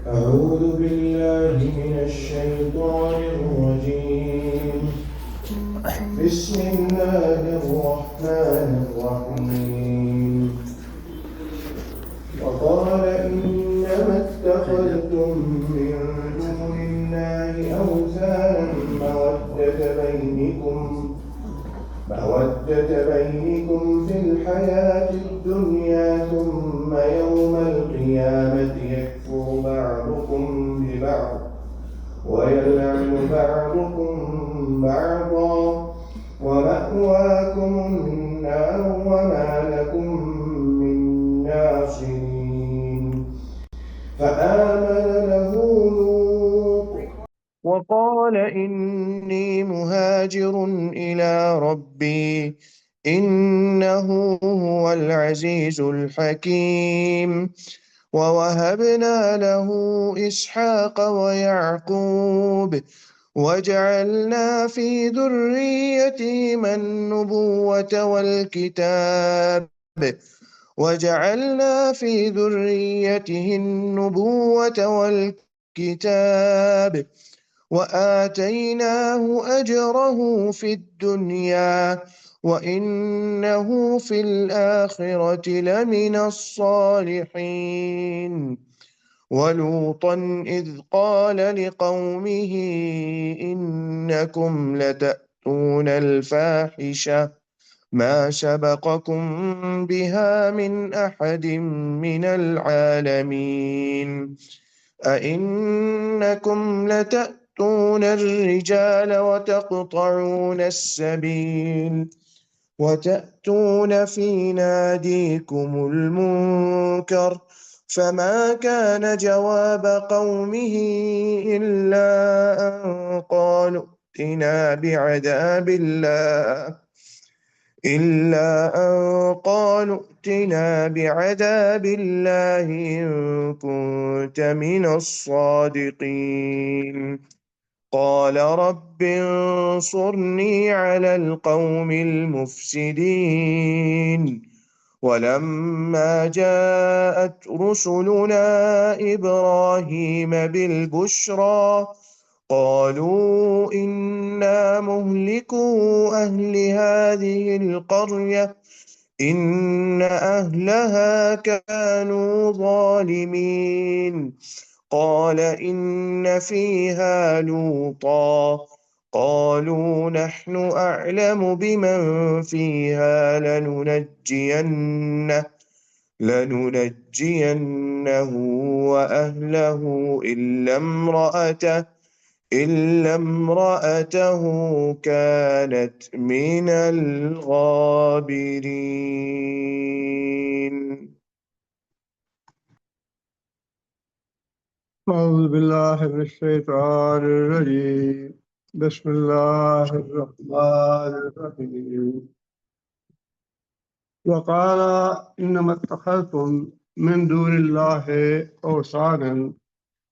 أعوذ بالله من الشيطان الرجيم. بسم الله الرحمن الرحيم. وقال إنما اتخذتم من دون الله أوثانا مودة بينكم في الحياة الدنيا ثم يوم القيامة يكفر بعضكم ببعض ويلعن بعضكم بعضا ومأواكم النار وما لكم من ناصرين. فآمن له لوط وقال إني مهاجر إلى ربي إنه هو العزيز الحكيم. ووهبنا له إسحاق ويعقوب وجعلنا في ذريتهما النبوة والكتاب وآتيناه أجره في الدنيا وإنه في الآخرة لمن الصالحين. ولوطا إذ قال لقومه إنكم لتأتون الفاحشة ما سبقكم بها من أحد من العالمين. أئنكم لتأتون الرجال وتقطعون السبيل وتأتون في ناديكم المنكر. فما كان جواب قومه إلا أن قالوا ائتنا بعذاب الله إن كنت من الصادقين. قال رب انصرني على القوم المفسدين. ولما جاءت رسلنا إبراهيم بالبشرى قالوا إنا مهلكو أهل هذه القرية إن أهلها كانوا ظالمين. قال إن فيها لوطا قالوا نحن أعلم بمن فيها لننجينه وأهله إلا امرأته كانت من الغابرين. أعوذ بالله من الشيطان الرجيم. بسم الله الرحمن الرحيم. وقال إنما اتخذتم من دون الله أوثانا.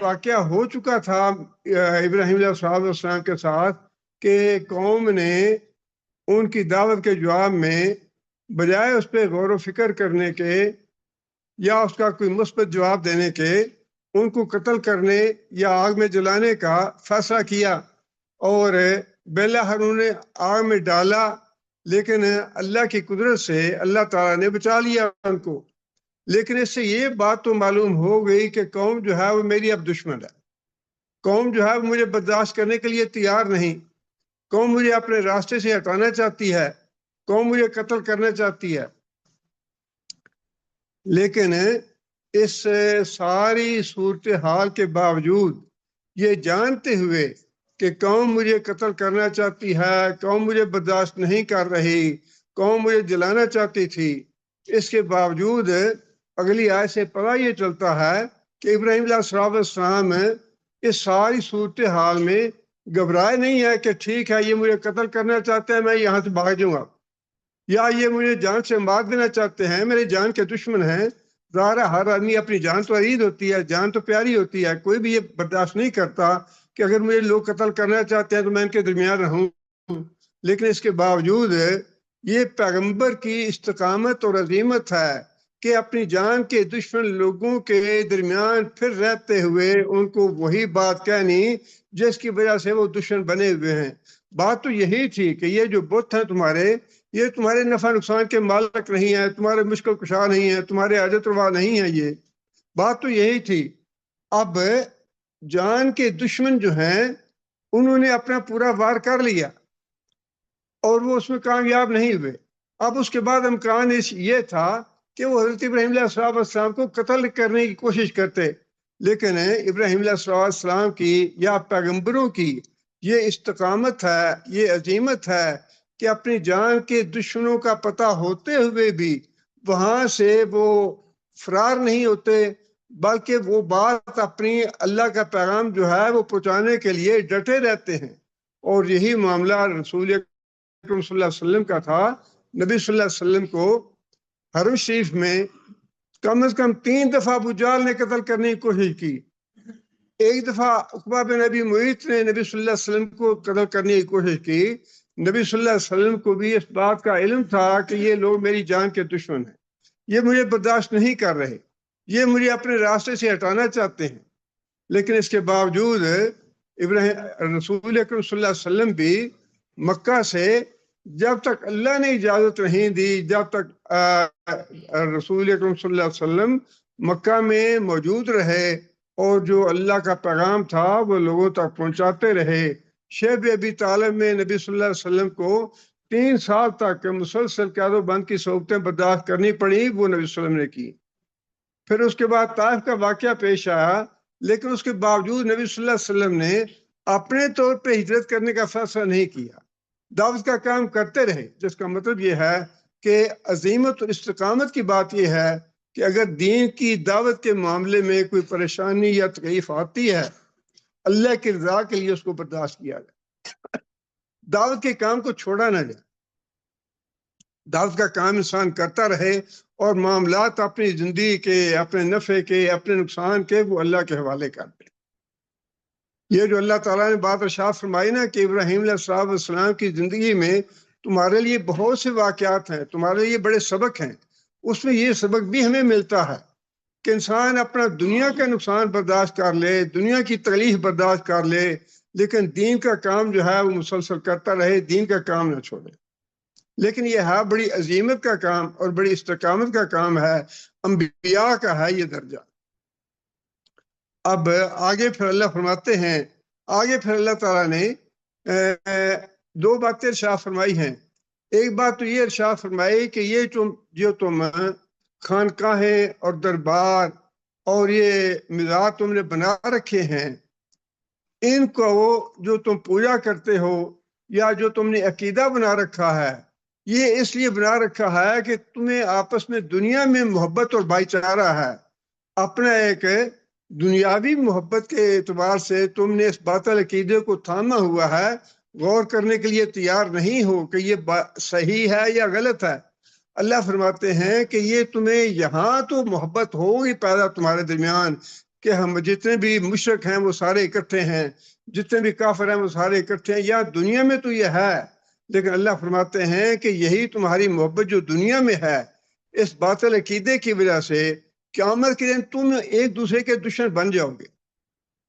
واقعہ ہو چکا تھا ابراہیم علیہ السلام کے ساتھ کہ قوم نے ان کی دعوت کے جواب میں بجائے اس پہ غور و فکر کرنے کے یا اس کا کوئی مثبت جواب دینے کے ان کو قتل کرنے یا آگ میں جلانے کا فیصلہ کیا، اور بالآخر انہوں نے آگ میں ڈالا، لیکن اللہ کی قدرت سے اللہ تعالیٰ نے بچا لیا ان کو۔ لیکن اس سے یہ بات تو معلوم ہو گئی کہ قوم جو ہے وہ میری اب دشمن ہے، قوم جو ہے وہ مجھے برداشت کرنے کے لیے تیار نہیں، قوم مجھے اپنے راستے سے ہٹانا چاہتی ہے، قوم مجھے قتل کرنا چاہتی ہے۔ لیکن اس ساری صورتحال کے باوجود یہ جانتے ہوئے کہ قوم مجھے قتل کرنا چاہتی ہے، قوم مجھے برداشت نہیں کر رہی، قوم مجھے جلانا چاہتی تھی، اس کے باوجود اگلی آیت سے پتہ یہ چلتا ہے کہ ابراہیم علیہ السلام اس ساری صورتحال میں گھبرائے نہیں ہے کہ ٹھیک ہے یہ مجھے قتل کرنا چاہتے ہیں، میں یہاں سے بھاگ جاؤں گا، یا یہ مجھے جان سے مار دینا چاہتے ہیں، میرے جان کے دشمن ہیں۔ ظاہر ہر آدمی اپنی جان تو عزیز ہوتی ہے، جان تو پیاری ہوتی ہے، کوئی بھی یہ برداشت نہیں کرتا کہ اگر مجھے لوگ قتل کرنا چاہتے ہیں تو میں ان کے درمیان رہوں۔ لیکن اس کے باوجود یہ پیغمبر کی استقامت اور عظیمت ہے کہ اپنی جان کے دشمن لوگوں کے درمیان پھر رہتے ہوئے ان کو وہی بات کہنی جس کی وجہ سے وہ دشمن بنے ہوئے ہیں۔ بات تو یہی تھی کہ یہ جو بت ہیں تمہارے، یہ تمہارے نفع نقصان کے مالک نہیں ہے، تمہارے مشکل کشا نہیں ہے، تمہارے حاجت روا نہیں ہے، یہ بات تو یہی تھی۔ اب جان کے دشمن جو ہیں انہوں نے اپنا پورا وار کر لیا اور وہ اس میں کامیاب نہیں ہوئے۔ اب اس کے بعد امکان یہ تھا کہ وہ حضرت ابراہیم علیہ السلام کو قتل کرنے کی کوشش کرتے، لیکن ابراہیم علیہ السلام کی یا پیغمبروں کی یہ استقامت ہے، یہ عظیمت ہے کہ اپنی جان کے دشمنوں کا پتہ ہوتے ہوئے بھی وہاں سے وہ فرار نہیں ہوتے، بلکہ وہ بات اپنی اللہ کا پیغام جو ہے وہ پہنچانے کے لیے ڈٹے رہتے ہیں۔ اور یہی معاملہ رسول اکرم صلی اللہ علیہ وسلم کا تھا۔ نبی صلی اللہ علیہ وسلم کو حرم شریف میں کم از کم 3 دفعہ ابو جہل نے قتل کرنے کی کوشش کی۔ ایک دفعہ عقبہ بن ابی معیط نے نبی صلی اللہ علیہ وسلم کو قتل کرنے کی کوشش کی۔ نبی صلی اللہ علیہ وسلم کو بھی اس بات کا علم تھا کہ یہ لوگ میری جان کے دشمن ہیں، یہ مجھے برداشت نہیں کر رہے، یہ مجھے اپنے راستے سے ہٹانا چاہتے ہیں۔ لیکن اس کے باوجود رسول اکرم صلی اللہ علیہ وسلم بھی مکہ سے جب تک اللہ نے اجازت نہیں دی، جب تک رسول اکرم صلی اللہ علیہ وسلم مکہ میں موجود رہے اور جو اللہ کا پیغام تھا وہ لوگوں تک پہنچاتے رہے۔ شیب ابی طالب میں نبی صلی اللہ علیہ وسلم کو 3 سال تک مسلسل قید و بند کی صحبتیں برداشت کرنی پڑی، وہ نبی صلی اللہ علیہ وسلم نے کی۔ پھر اس کے بعد طائف کا واقعہ پیش آیا، لیکن اس کے باوجود نبی صلی اللہ علیہ وسلم نے اپنے طور پہ ہجرت کرنے کا فیصلہ نہیں کیا، دعوت کا کام کرتے رہے، جس کا مطلب یہ ہے کہ عظیمت اور استقامت کی بات یہ ہے کہ اگر دین کی دعوت کے معاملے میں کوئی پریشانی یا تکلیف آتی ہے، اللہ کی رضا کے لیے اس کو برداشت کیا جائے، دعوت کے کام کو چھوڑا نہ جائے، دعوت کا کام انسان کرتا رہے اور معاملات اپنی زندگی کے، اپنے نفع کے، اپنے نقصان کے وہ اللہ کے حوالے کر دے۔ یہ جو اللہ تعالیٰ نے بات ارشاد فرمائی نا کہ ابراہیم علیہ السلام کی زندگی میں تمہارے لیے بہت سے واقعات ہیں، تمہارے لیے بڑے سبق ہیں، اس میں یہ سبق بھی ہمیں ملتا ہے کہ انسان اپنا دنیا کا نقصان برداشت کر لے، دنیا کی تکلیف برداشت کر لے، لیکن دین کا کام جو ہے وہ مسلسل کرتا رہے، دین کا کام نہ چھوڑے۔ لیکن یہ ہے بڑی عظیمت کا کام اور بڑی استقامت کا کام ہے، انبیاء کا ہے یہ درجہ۔ اب آگے پھر اللہ فرماتے ہیں، آگے پھر اللہ تعالیٰ نے 2 باتیں ارشاد فرمائی ہیں۔ ایک بات تو یہ ارشاد فرمائی کہ یہ جو تم خانقاہیں اور دربار اور یہ مزار تم نے بنا رکھے ہیں، ان کو جو تم پوجا کرتے ہو یا جو تم نے عقیدہ بنا رکھا ہے، یہ اس لیے بنا رکھا ہے کہ تمہیں آپس میں دنیا میں محبت اور بھائی چارہ ہے، اپنا ایک دنیاوی محبت کے اعتبار سے تم نے اس باطل عقیدے کو تھاما ہوا ہے، غور کرنے کے لیے تیار نہیں ہو کہ یہ صحیح ہے یا غلط ہے۔ اللہ فرماتے ہیں کہ یہ تمہیں یہاں تو محبت ہوگی پیدا تمہارے درمیان، کہ ہم جتنے بھی مشرک ہیں وہ سارے اکٹھے ہیں، جتنے بھی کافر ہیں وہ سارے اکٹھے ہیں، یا دنیا میں تو یہ ہے، لیکن اللہ فرماتے ہیں کہ یہی تمہاری محبت جو دنیا میں ہے، اس باطل عقیدے کی وجہ سے قیامت کے دن تم ایک دوسرے کے دشمن بن جاؤ گے۔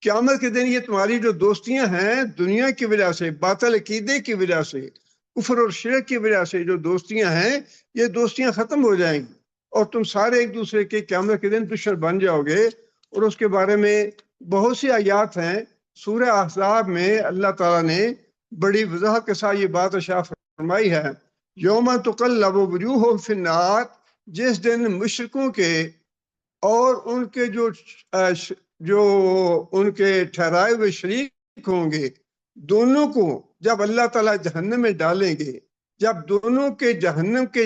قیامت کے دن یہ تمہاری جو دوستیاں ہیں دنیا کی وجہ سے، باطل عقیدے کی وجہ سے، کفر اور شرک کی وجہ سے جو دوستیاں ہیں، یہ دوستیاں ختم ہو جائیں گی اور تم سارے ایک دوسرے کے قیامت کے دن دشمن بن جاؤ گے۔ اور اس کے بارے میں بہت سی آیات ہیں سورہ احزاب میں، اللہ تعالیٰ نے بڑی وضاحت کے ساتھ یہ بات ارشاد فرمائی ہے، یوم تقلب وجوہہم فی النار، جس دن مشرکوں کے اور ان کے جو ان کے ٹھہرائے ہوئے شریک ہوں گے، دونوں کو جب اللہ تعالیٰ جہنم میں ڈالیں گے، جب دونوں کے جہنم کے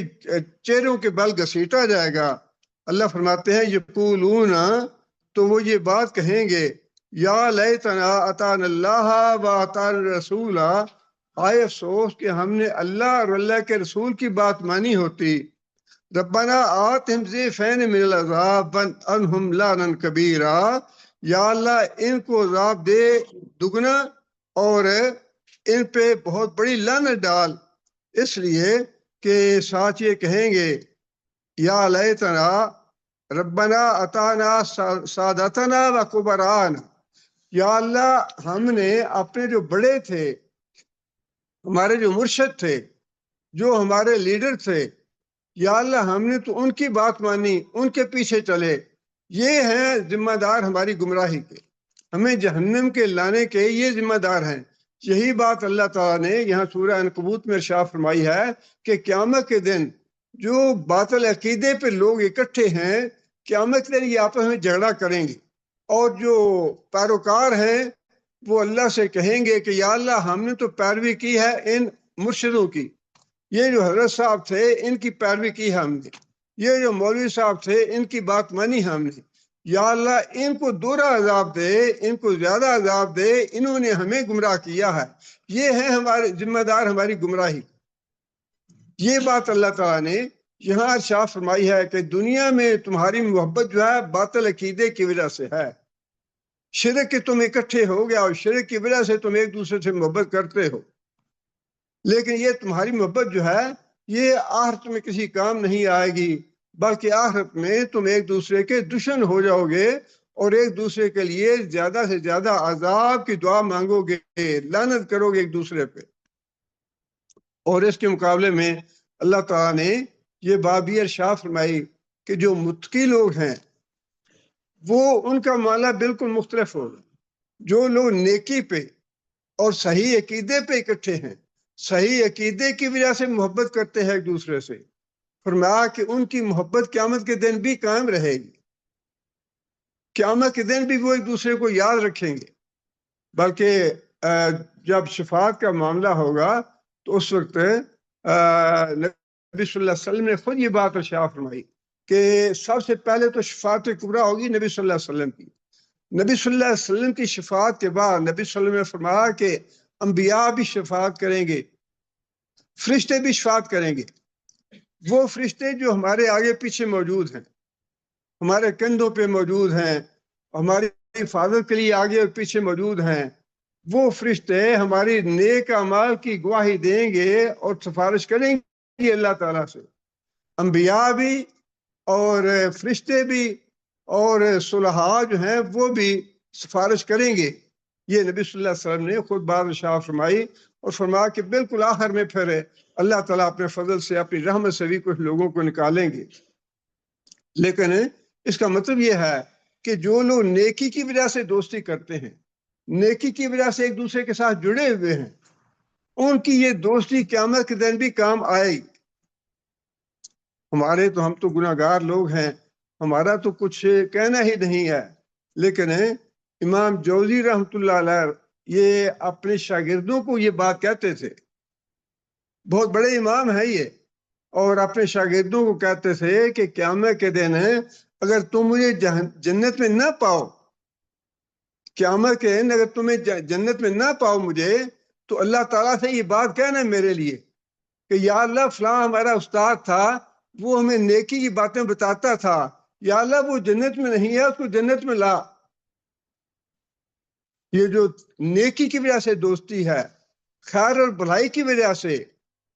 چہروں کے بل گھسیٹا جائے گا، اللہ فرماتے ہیں یقولون، تو وہ یہ بات کہیں گے، یا لیتنا اطعنا اللہ و اطعنا الرسول، آئے افسوس کہ ہم نے اللہ اور اللہ کے رسول کی بات مانی ہوتی، ربنا آتہم ضعفین من العذاب وانہم لعنا کبیرا، یا اللہ ان کو عذاب دے دگنا اور ان پہ بہت بڑی لعنت ڈال، اس لیے کہ ساتھ یہ کہیں گے، یا لیتنا ربنا اطعنا سادتنا و کبرانا، یا اللہ ہم نے اپنے جو بڑے تھے، ہمارے جو مرشد تھے، جو ہمارے لیڈر تھے، یا اللہ ہم نے تو ان کی بات مانی، ان کے پیچھے چلے، یہ ہیں ذمہ دار ہماری گمراہی کے، ہمیں جہنم کے لانے کے یہ ذمہ دار ہیں۔ یہی بات اللہ تعالیٰ نے یہاں سورہ عنکبوت میں ارشاد فرمائی ہے کہ قیامت کے دن جو باطل عقیدے پہ لوگ اکٹھے ہیں، قیامت کے دن یہ آپس میں جھگڑا کریں گے، اور جو پیروکار ہیں وہ اللہ سے کہیں گے کہ یا اللہ ہم نے تو پیروی کی ہے ان مرشدوں کی، یہ جو حضرت صاحب تھے ان کی پیروی کی ہم نے، یہ جو مولوی صاحب تھے ان کی بات مانی ہم نے، یا اللہ ان کو دوہرا عذاب دے، ان کو زیادہ عذاب دے، انہوں نے ہمیں گمراہ کیا ہے، یہ ہے ہمارے ذمہ دار ہماری گمراہی۔ یہ بات اللہ تعالیٰ نے یہاں ارشاد فرمائی ہے کہ دنیا میں تمہاری محبت جو ہے باطل عقیدے کی وجہ سے ہے، شرک کے تم اکٹھے ہو گیا اور شرک کی وجہ سے تم ایک دوسرے سے محبت کرتے ہو، لیکن یہ تمہاری محبت جو ہے یہ آخرت میں کسی کام نہیں آئے گی، بلکہ آخرت میں تم ایک دوسرے کے دشمن ہو جاؤ گے اور ایک دوسرے کے لیے زیادہ سے زیادہ عذاب کی دعا مانگو گے، لعنت کرو گے ایک دوسرے پہ۔ اور اس کے مقابلے میں اللہ تعالیٰ نے یہ بات بھی ارشاد فرمائی کہ جو متقی لوگ ہیں وہ ان کا معاملہ بالکل مختلف ہوگا، جو لوگ نیکی پہ اور صحیح عقیدے پہ اکٹھے ہیں، صحیح عقیدے کی وجہ سے محبت کرتے ہیں ایک دوسرے سے، فرمایا کہ ان کی محبت قیامت کے دن بھی قائم رہے گی، قیامت کے دن بھی وہ ایک دوسرے کو یاد رکھیں گے، بلکہ جب شفاعت کا معاملہ ہوگا تو اس وقت نبی صلی اللہ علیہ وسلم نے خود یہ بات ارشاد فرمائی کہ سب سے پہلے تو شفاعت کبریٰ ہوگی نبی صلی اللہ علیہ وسلم کی، نبی صلی اللہ علیہ وسلم کی شفاعت کے بعد نبی صلی اللہ علیہ وسلم نے فرمایا کہ انبیاء بھی شفاعت کریں گے، فرشتے بھی شفاعت کریں گے، وہ فرشتے جو ہمارے آگے پیچھے موجود ہیں، ہمارے کندھوں پہ موجود ہیں، ہماری حفاظت کے لیے آگے اور پیچھے موجود ہیں، وہ فرشتے ہماری نیک اعمال کی گواہی دیں گے اور سفارش کریں گے اللہ تعالیٰ سے، انبیاء بھی اور فرشتے بھی اور صلحاء جو ہیں وہ بھی سفارش کریں گے۔ یہ نبی صلی اللہ علیہ وسلم نے خود بات ارشاد فرمائی اور فرمایا کہ بالکل آخر میں پھر اللہ تعالیٰ اپنے فضل سے اپنی رحمت سے بھی کچھ لوگوں کو نکالیں گے، لیکن اس کا مطلب یہ ہے کہ جو لوگ نیکی کی وجہ سے دوستی کرتے ہیں، نیکی کی وجہ سے ایک دوسرے کے ساتھ جڑے ہوئے ہیں، ان کی یہ دوستی قیامت کے دن بھی کام آئے گی۔ ہم تو گناہ گار لوگ ہیں، ہمارا تو کچھ کہنا ہی نہیں ہے، لیکن امام جوزی رحمۃ اللہ علیہ یہ اپنے شاگردوں کو یہ بات کہتے تھے، بہت بڑے امام ہیں یہ، اور اپنے شاگردوں کو کہتے تھے کہ قیامت کے دن اگر تم مجھے جنت میں نہ پاؤ، قیامت کے دن اگر تمہیں جنت میں نہ پاؤ مجھے، تو اللہ تعالیٰ سے یہ بات کہنا میرے لیے کہ یا اللہ فلاں ہمارا استاد تھا، وہ ہمیں نیکی کی باتیں بتاتا تھا، یا اللہ وہ جنت میں نہیں ہے، اس کو جنت میں لا۔ یہ جو نیکی کی وجہ سے دوستی ہے، خیر اور بھلائی کی وجہ سے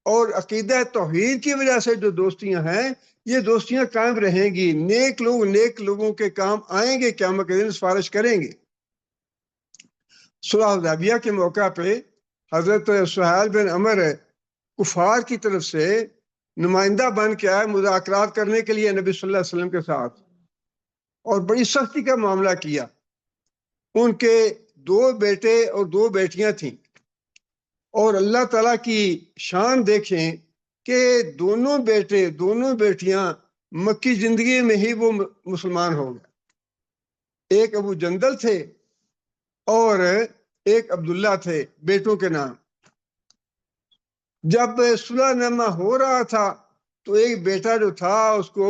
اور عقیدہ توحید کی وجہ سے جو دوستیاں ہیں، یہ دوستیاں قائم رہیں گی۔ نیک لوگ نیک لوگوں کے کام آئیں گے، قیامت کے دن سفارش کریں گے۔ صلح حدیبیہ کے موقع پہ حضرت سہیل بن عمر کفار کی طرف سے نمائندہ بن کے آئے مذاکرات کرنے کے لیے نبی صلی اللہ علیہ وسلم کے ساتھ، اور بڑی سختی کا معاملہ کیا۔ ان کے 2 بیٹے اور 2 بیٹیاں تھیں، اور اللہ تعالیٰ کی شان دیکھیں کہ دونوں بیٹے دونوں بیٹیاں مکی زندگی میں ہی وہ مسلمان ہو گئے۔ ایک ابو جندل تھے اور ایک عبداللہ تھے، بیٹوں کے نام۔ جب صلح نامہ ہو رہا تھا تو ایک بیٹا جو تھا اس کو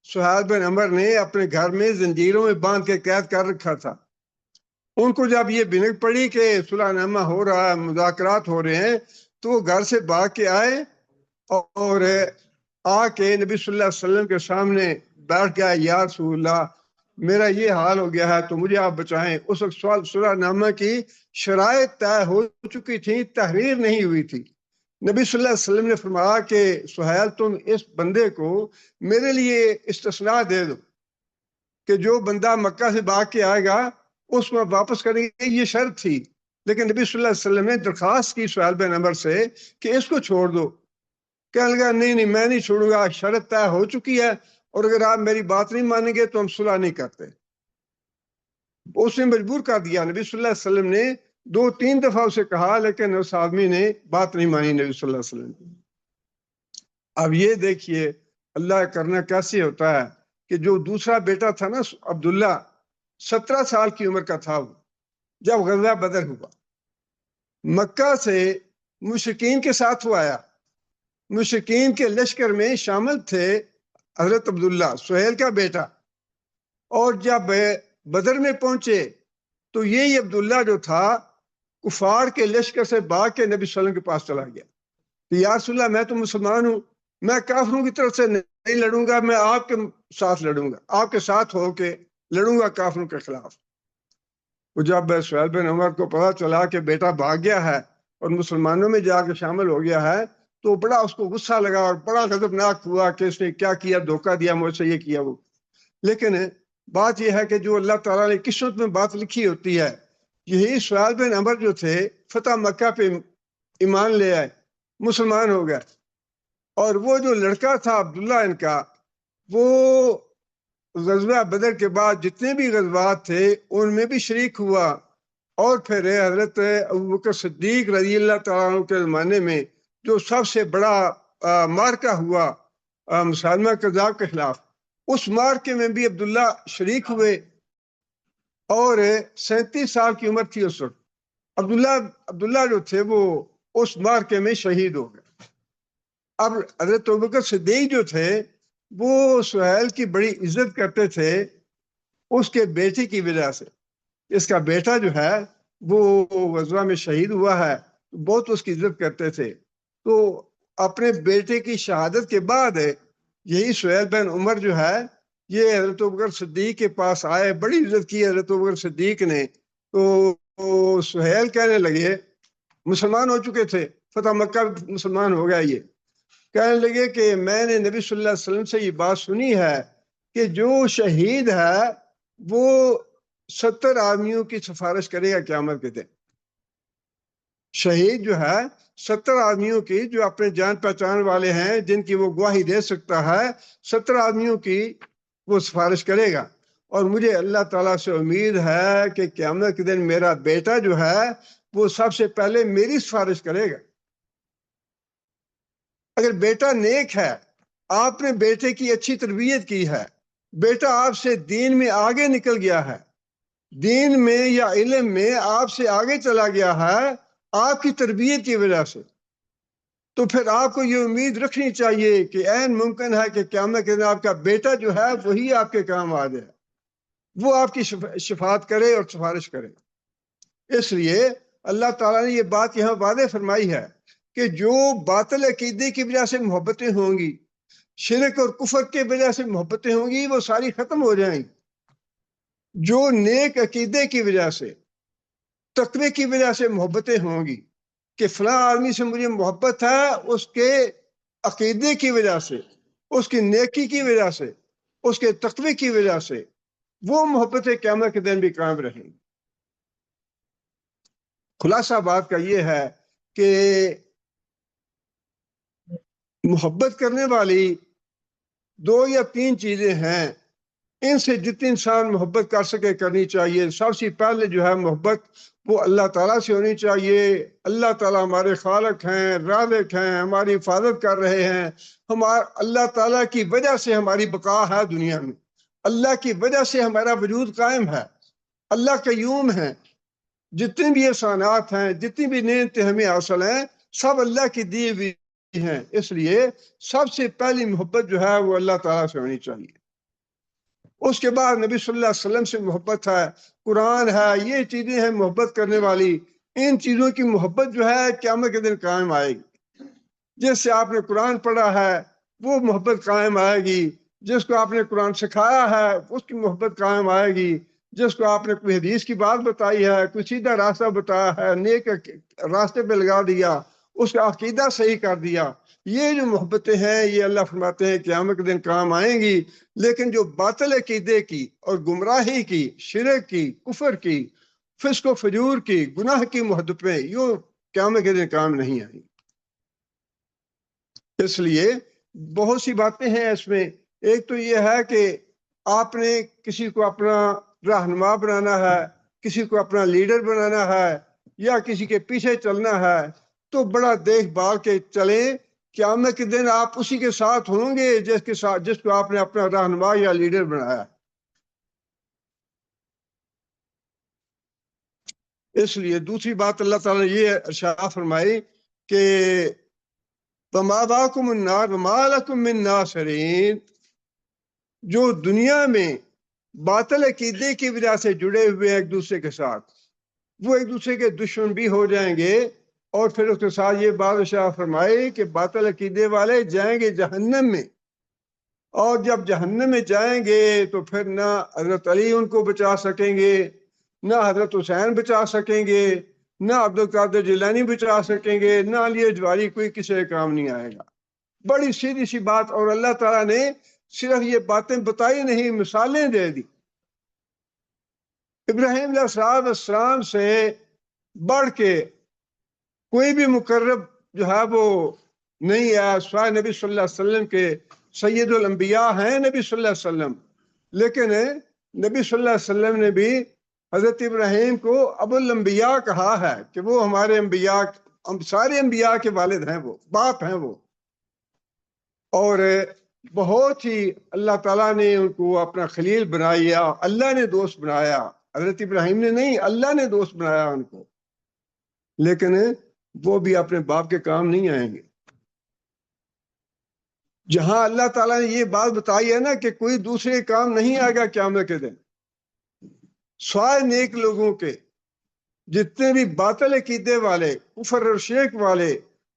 سہیل بن عمر نے اپنے گھر میں زنجیروں میں باندھ کے قید کر رکھا تھا۔ ان کو جب یہ بنک پڑی کہ صلح نامہ ہو رہا ہے، مذاکرات ہو رہے ہیں، تو وہ گھر سے بھاگ کے آئے اور آ کے نبی صلی اللہ علیہ وسلم کے سامنے بیٹھ گیا، یا رسول اللہ میرا یہ حال ہو گیا ہے تو مجھے آپ بچائیں۔ اس وقت صلح نامہ کی شرائط طے ہو چکی تھی، تحریر نہیں ہوئی تھی۔ نبی صلی اللہ علیہ وسلم نے فرمایا کہ سہیل تم اس بندے کو میرے لیے استثناء دے دو کہ جو بندہ مکہ سے بھاگ کے آئے گا اس میں واپس کریں گے، یہ شرط تھی۔ لیکن نبی صلی اللہ علیہ وسلم نے درخواست کی سہیل بن عمر سے کہ اس کو چھوڑ دو۔ کہنے لگا نہیں میں نہیں چھوڑوں گا، شرط طے ہو چکی ہے، اور اگر آپ میری بات نہیں مانیں گے تو ہم صلح نہیں کرتے۔ اس نے مجبور کر دیا۔ نبی صلی اللہ علیہ وسلم نے 2-3 دفعہ اسے کہا، لیکن اس آدمی نے بات نہیں مانی نبی صلی اللہ علیہ وسلم کی۔ اب یہ دیکھیے اللہ کرنا کیسے ہوتا ہے کہ جو دوسرا بیٹا تھا نا عبداللہ، 17 سال کی عمر کا تھا وہ جب غزوہ بدر ہوا۔ مکہ سے مشرکین کے ساتھ وہ آیا، مشرکین کے لشکر میں شامل تھے حضرت عبداللہ سہیل کا بیٹا، اور جب بدر میں پہنچے تو یہی عبداللہ جو تھا کفار کے لشکر سے بھاگ کے نبی صلی اللہ علیہ وسلم کے پاس چلا گیا کہ یا رسول اللہ میں تو مسلمان ہوں، میں کافروں کی طرف سے نہیں لڑوں گا، میں آپ کے ساتھ لڑوں گا، آپ کے ساتھ ہو کے لڑوں گا کافروں کے خلاف۔ وہ جب سہیل بن عمر کو پتا چلا کہ بیٹا بھاگ گیا ہے اور مسلمانوں میں جا کے شامل ہو گیا ہے تو بڑا اس کو غصہ لگا اور بڑا غضبناک ہوا کہ اس نے کیا کیا، دھوکہ دیا مجھ سے، یہ کیا وہ۔ لیکن بات یہ ہے کہ جو اللہ تعالیٰ نے قسمت میں بات لکھی ہوتی ہے، یہی سہیل بن عمر جو تھے فتح مکہ پہ ایمان لے آئے، مسلمان ہو گئے، اور وہ جو لڑکا تھا عبداللہ ان کا، وہ غزوہ بدر کے بعد جتنے بھی غزوات تھے ان میں بھی شریک ہوا، اور پھر حضرت ابوبکر صدیق رضی اللہ تعالیٰ عنہ کے زمانے میں جو سب سے بڑا مارکہ ہوا مسلمہ کذاب کے خلاف، اس مارکے میں بھی عبداللہ شریک ہوئے، اور 37 سال کی عمر تھی اس وقت۔ عبداللہ جو تھے وہ اس مارکے میں شہید ہو گئے۔ اب حضرت ابوبکر صدیق جو تھے وہ سہیل کی بڑی عزت کرتے تھے اس کے بیٹے کی وجہ سے۔ اس کا بیٹا جو ہے وہ غزوہ میں شہید ہوا ہے، بہت اس کی عزت کرتے تھے۔ تو اپنے بیٹے کی شہادت کے بعد یہی سہیل بن عمر جو ہے یہ حضرت ابوبکر صدیق کے پاس آئے، بڑی عزت کی حضرت ابوبکر صدیق نے۔ تو سہیل کہنے لگے، مسلمان ہو چکے تھے، فتح مکہ مسلمان ہو گیا، یہ کہنے لگے کہ میں نے نبی صلی اللہ علیہ وسلم سے یہ بات سنی ہے کہ جو شہید ہے وہ 70 آدمیوں کی سفارش کرے گا قیامت کے دن۔ شہید جو ہے 70 آدمیوں کی، جو اپنے جان پہچان والے ہیں، جن کی وہ گواہی دے سکتا ہے، 70 آدمیوں کی وہ سفارش کرے گا۔ اور مجھے اللہ تعالیٰ سے امید ہے کہ قیامت کے دن میرا بیٹا جو ہے وہ سب سے پہلے میری سفارش کرے گا۔ اگر بیٹا نیک ہے، آپ نے بیٹے کی اچھی تربیت کی ہے، بیٹا آپ سے دین میں آگے نکل گیا ہے، دین میں یا علم میں آپ سے آگے چلا گیا ہے آپ کی تربیت کی وجہ سے، تو پھر آپ کو یہ امید رکھنی چاہیے کہ عین ممکن ہے کہ قیامت کے دن آپ کا بیٹا جو ہے وہی آپ کے کام آ جائے، وہ آپ کی شفاعت کرے اور سفارش کرے۔ اس لیے اللہ تعالیٰ نے یہ بات یہاں واضح فرمائی ہے کہ جو باطل عقیدے کی وجہ سے محبتیں ہوں گی، شرک اور کفر کی وجہ سے محبتیں ہوں گی، وہ ساری ختم ہو جائیں گی۔ جو نیک عقیدے کی وجہ سے تقوی کی وجہ سے محبتیں ہوں گی کہ فلاں آدمی سے مجھے محبت ہے اس کے عقیدے کی وجہ سے، اس کی نیکی کی وجہ سے، اس کے تقوی کی وجہ سے، وہ محبتیں قیامت کے دن بھی قائم رہیں گی۔ خلاصہ بات کا یہ ہے کہ محبت کرنے والی 2 یا 3 چیزیں ہیں، ان سے جتنی انسان محبت کر سکے کرنی چاہیے۔ سب سے پہلے جو ہے محبت وہ اللہ تعالیٰ سے ہونی چاہیے۔ اللہ تعالیٰ ہمارے خالق ہیں، رازق ہیں، ہماری حفاظت کر رہے ہیں، اللہ تعالیٰ کی وجہ سے ہماری بقا ہے دنیا میں، اللہ کی وجہ سے ہمارا وجود قائم ہے، اللہ قیوم ہے۔ جتنے بھی احسانات ہیں، جتنی بھی نعمتیں ہمیں حاصل ہیں، سب اللہ کی دی ہوئی ہیں۔ اس لیے سب سے پہلی محبت جو ہے وہ اللہ تعالیٰ سے ہونی چاہیے۔ اس کے بعد نبی صلی اللہ علیہ وسلم سے محبت ہے، قرآن ہے، یہ چیزیں ہیں محبت کرنے والی۔ ان چیزوں کی محبت جو ہے قیامت کے دن قائم آئے گی۔ جس سے آپ نے قرآن پڑھا ہے وہ محبت قائم آئے گی، جس کو آپ نے قرآن سکھایا ہے اس کی محبت قائم آئے گی، جس کو آپ نے کوئی حدیث کی بات بتائی ہے، کوئی سیدھا راستہ بتایا ہے، نیک راستے پہ لگا دیا، اس کا عقیدہ صحیح کر دیا، یہ جو محبتیں ہیں یہ اللہ فرماتے ہیں قیامت کے دن کام آئیں گی۔ لیکن جو باطل عقیدے کی اور گمراہی کی، شرک کی، کفر کی، فسق و فجور کی، گناہ کی محبتیں یہ قیامت کے دن کام نہیں آئیں گی۔ اس لیے بہت سی باتیں ہیں اس میں۔ ایک تو یہ ہے کہ آپ نے کسی کو اپنا رہنما بنانا ہے، کسی کو اپنا لیڈر بنانا ہے، یا کسی کے پیچھے چلنا ہے تو بڑا دیکھ بھال کے چلیں۔ قیامت کے دن آپ اسی کے ساتھ ہوں گے جس کو آپ نے اپنا رہنما یا لیڈر بنایا۔ اس لیے دوسری بات اللہ تعالیٰ نے یہ ارشاد فرمائی کہ وَمَا بَاكُمُ النَّارُ وَمَا لَكُم مِّن نَّاصِرِينَ، جو دنیا میں باطل عقیدے کی وجہ سے جڑے ہوئے ہیں ایک دوسرے کے ساتھ، وہ ایک دوسرے کے دشمن بھی ہو جائیں گے۔ اور پھر اس کے ساتھ یہ بات ارشاد فرمائی کہ باطل عقیدے والے جائیں گے جہنم میں، اور جب جہنم میں جائیں گے تو پھر نہ حضرت علی ان کو بچا سکیں گے، نہ حضرت حسین بچا سکیں گے، نہ عبدالقادر جیلانی بچا سکیں گے، نہ علی اجوالی، کوئی کسی کا کام نہیں آئے گا۔ بڑی سیدھی سی بات، اور اللہ تعالیٰ نے صرف یہ باتیں بتائی نہیں، مثالیں دے دی۔ ابراہیم علیہ السلام سے بڑھ کے کوئی بھی مقرب جو ہے وہ نہیں ہے، سوائے نبی صلی اللہ علیہ وسلم کے۔ سید الانبیاء ہیں نبی صلی اللہ علیہ وسلم، لیکن نبی صلی اللہ علیہ وسلم نے بھی حضرت ابراہیم کو ابو الانبیاء کہا ہے کہ وہ ہمارے انبیاء، سارے انبیاء کے والد ہیں، وہ باپ ہیں وہ۔ اور بہت ہی اللہ تعالیٰ نے ان کو اپنا خلیل بنایا، اللہ نے دوست بنایا، حضرت ابراہیم نے نہیں، اللہ نے دوست بنایا ان کو۔ لیکن وہ بھی اپنے باپ کے کام نہیں آئیں گے۔ جہاں اللہ تعالیٰ نے یہ بات بتائی ہے نا کہ کوئی دوسرے کام نہیں آئے گا قیامت کے دن سوائے نیک لوگوں کے، جتنے بھی باطل عقیدے والے، کفر اور شرک والے،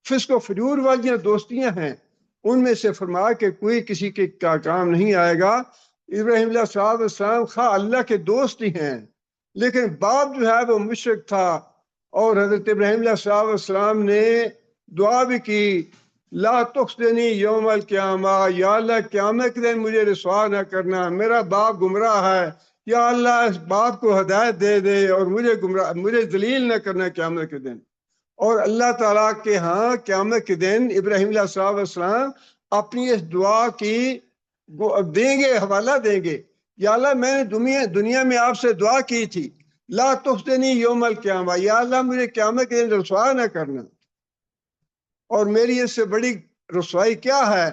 فسق و فجور والی دوستیاں ہیں، ان میں سے فرمایا کہ کوئی کسی کے کا کام نہیں آئے گا۔ ابراہیم علیہ السلام خواہ اللہ کے دوست ہی ہیں، لیکن باپ جو ہے وہ مشرک تھا، اور حضرت ابراہیم علیہ السلام نے دعا بھی کی، لا تخزنی یوم القیامہ، یا اللہ قیامت کے دن مجھے رسوا نہ کرنا، میرا باپ گمراہ ہے، یا اللہ اس باپ کو ہدایت دے دے اور مجھے ذلیل نہ کرنا قیامت کے دن۔ اور اللہ تعالیٰ کے ہاں قیامت کے دن ابراہیم علیہ السلام اپنی اس دعا کی دیں گے، حوالہ دیں گے، یا اللہ میں نے دنیا میں آپ سے دعا کی تھی، لا تخزنی یوم القیامہ، یا اللہ مجھے قیامت کے دن رسوا نہ کرنا۔ اور میری اس سے بڑی رسوائی کیا ہے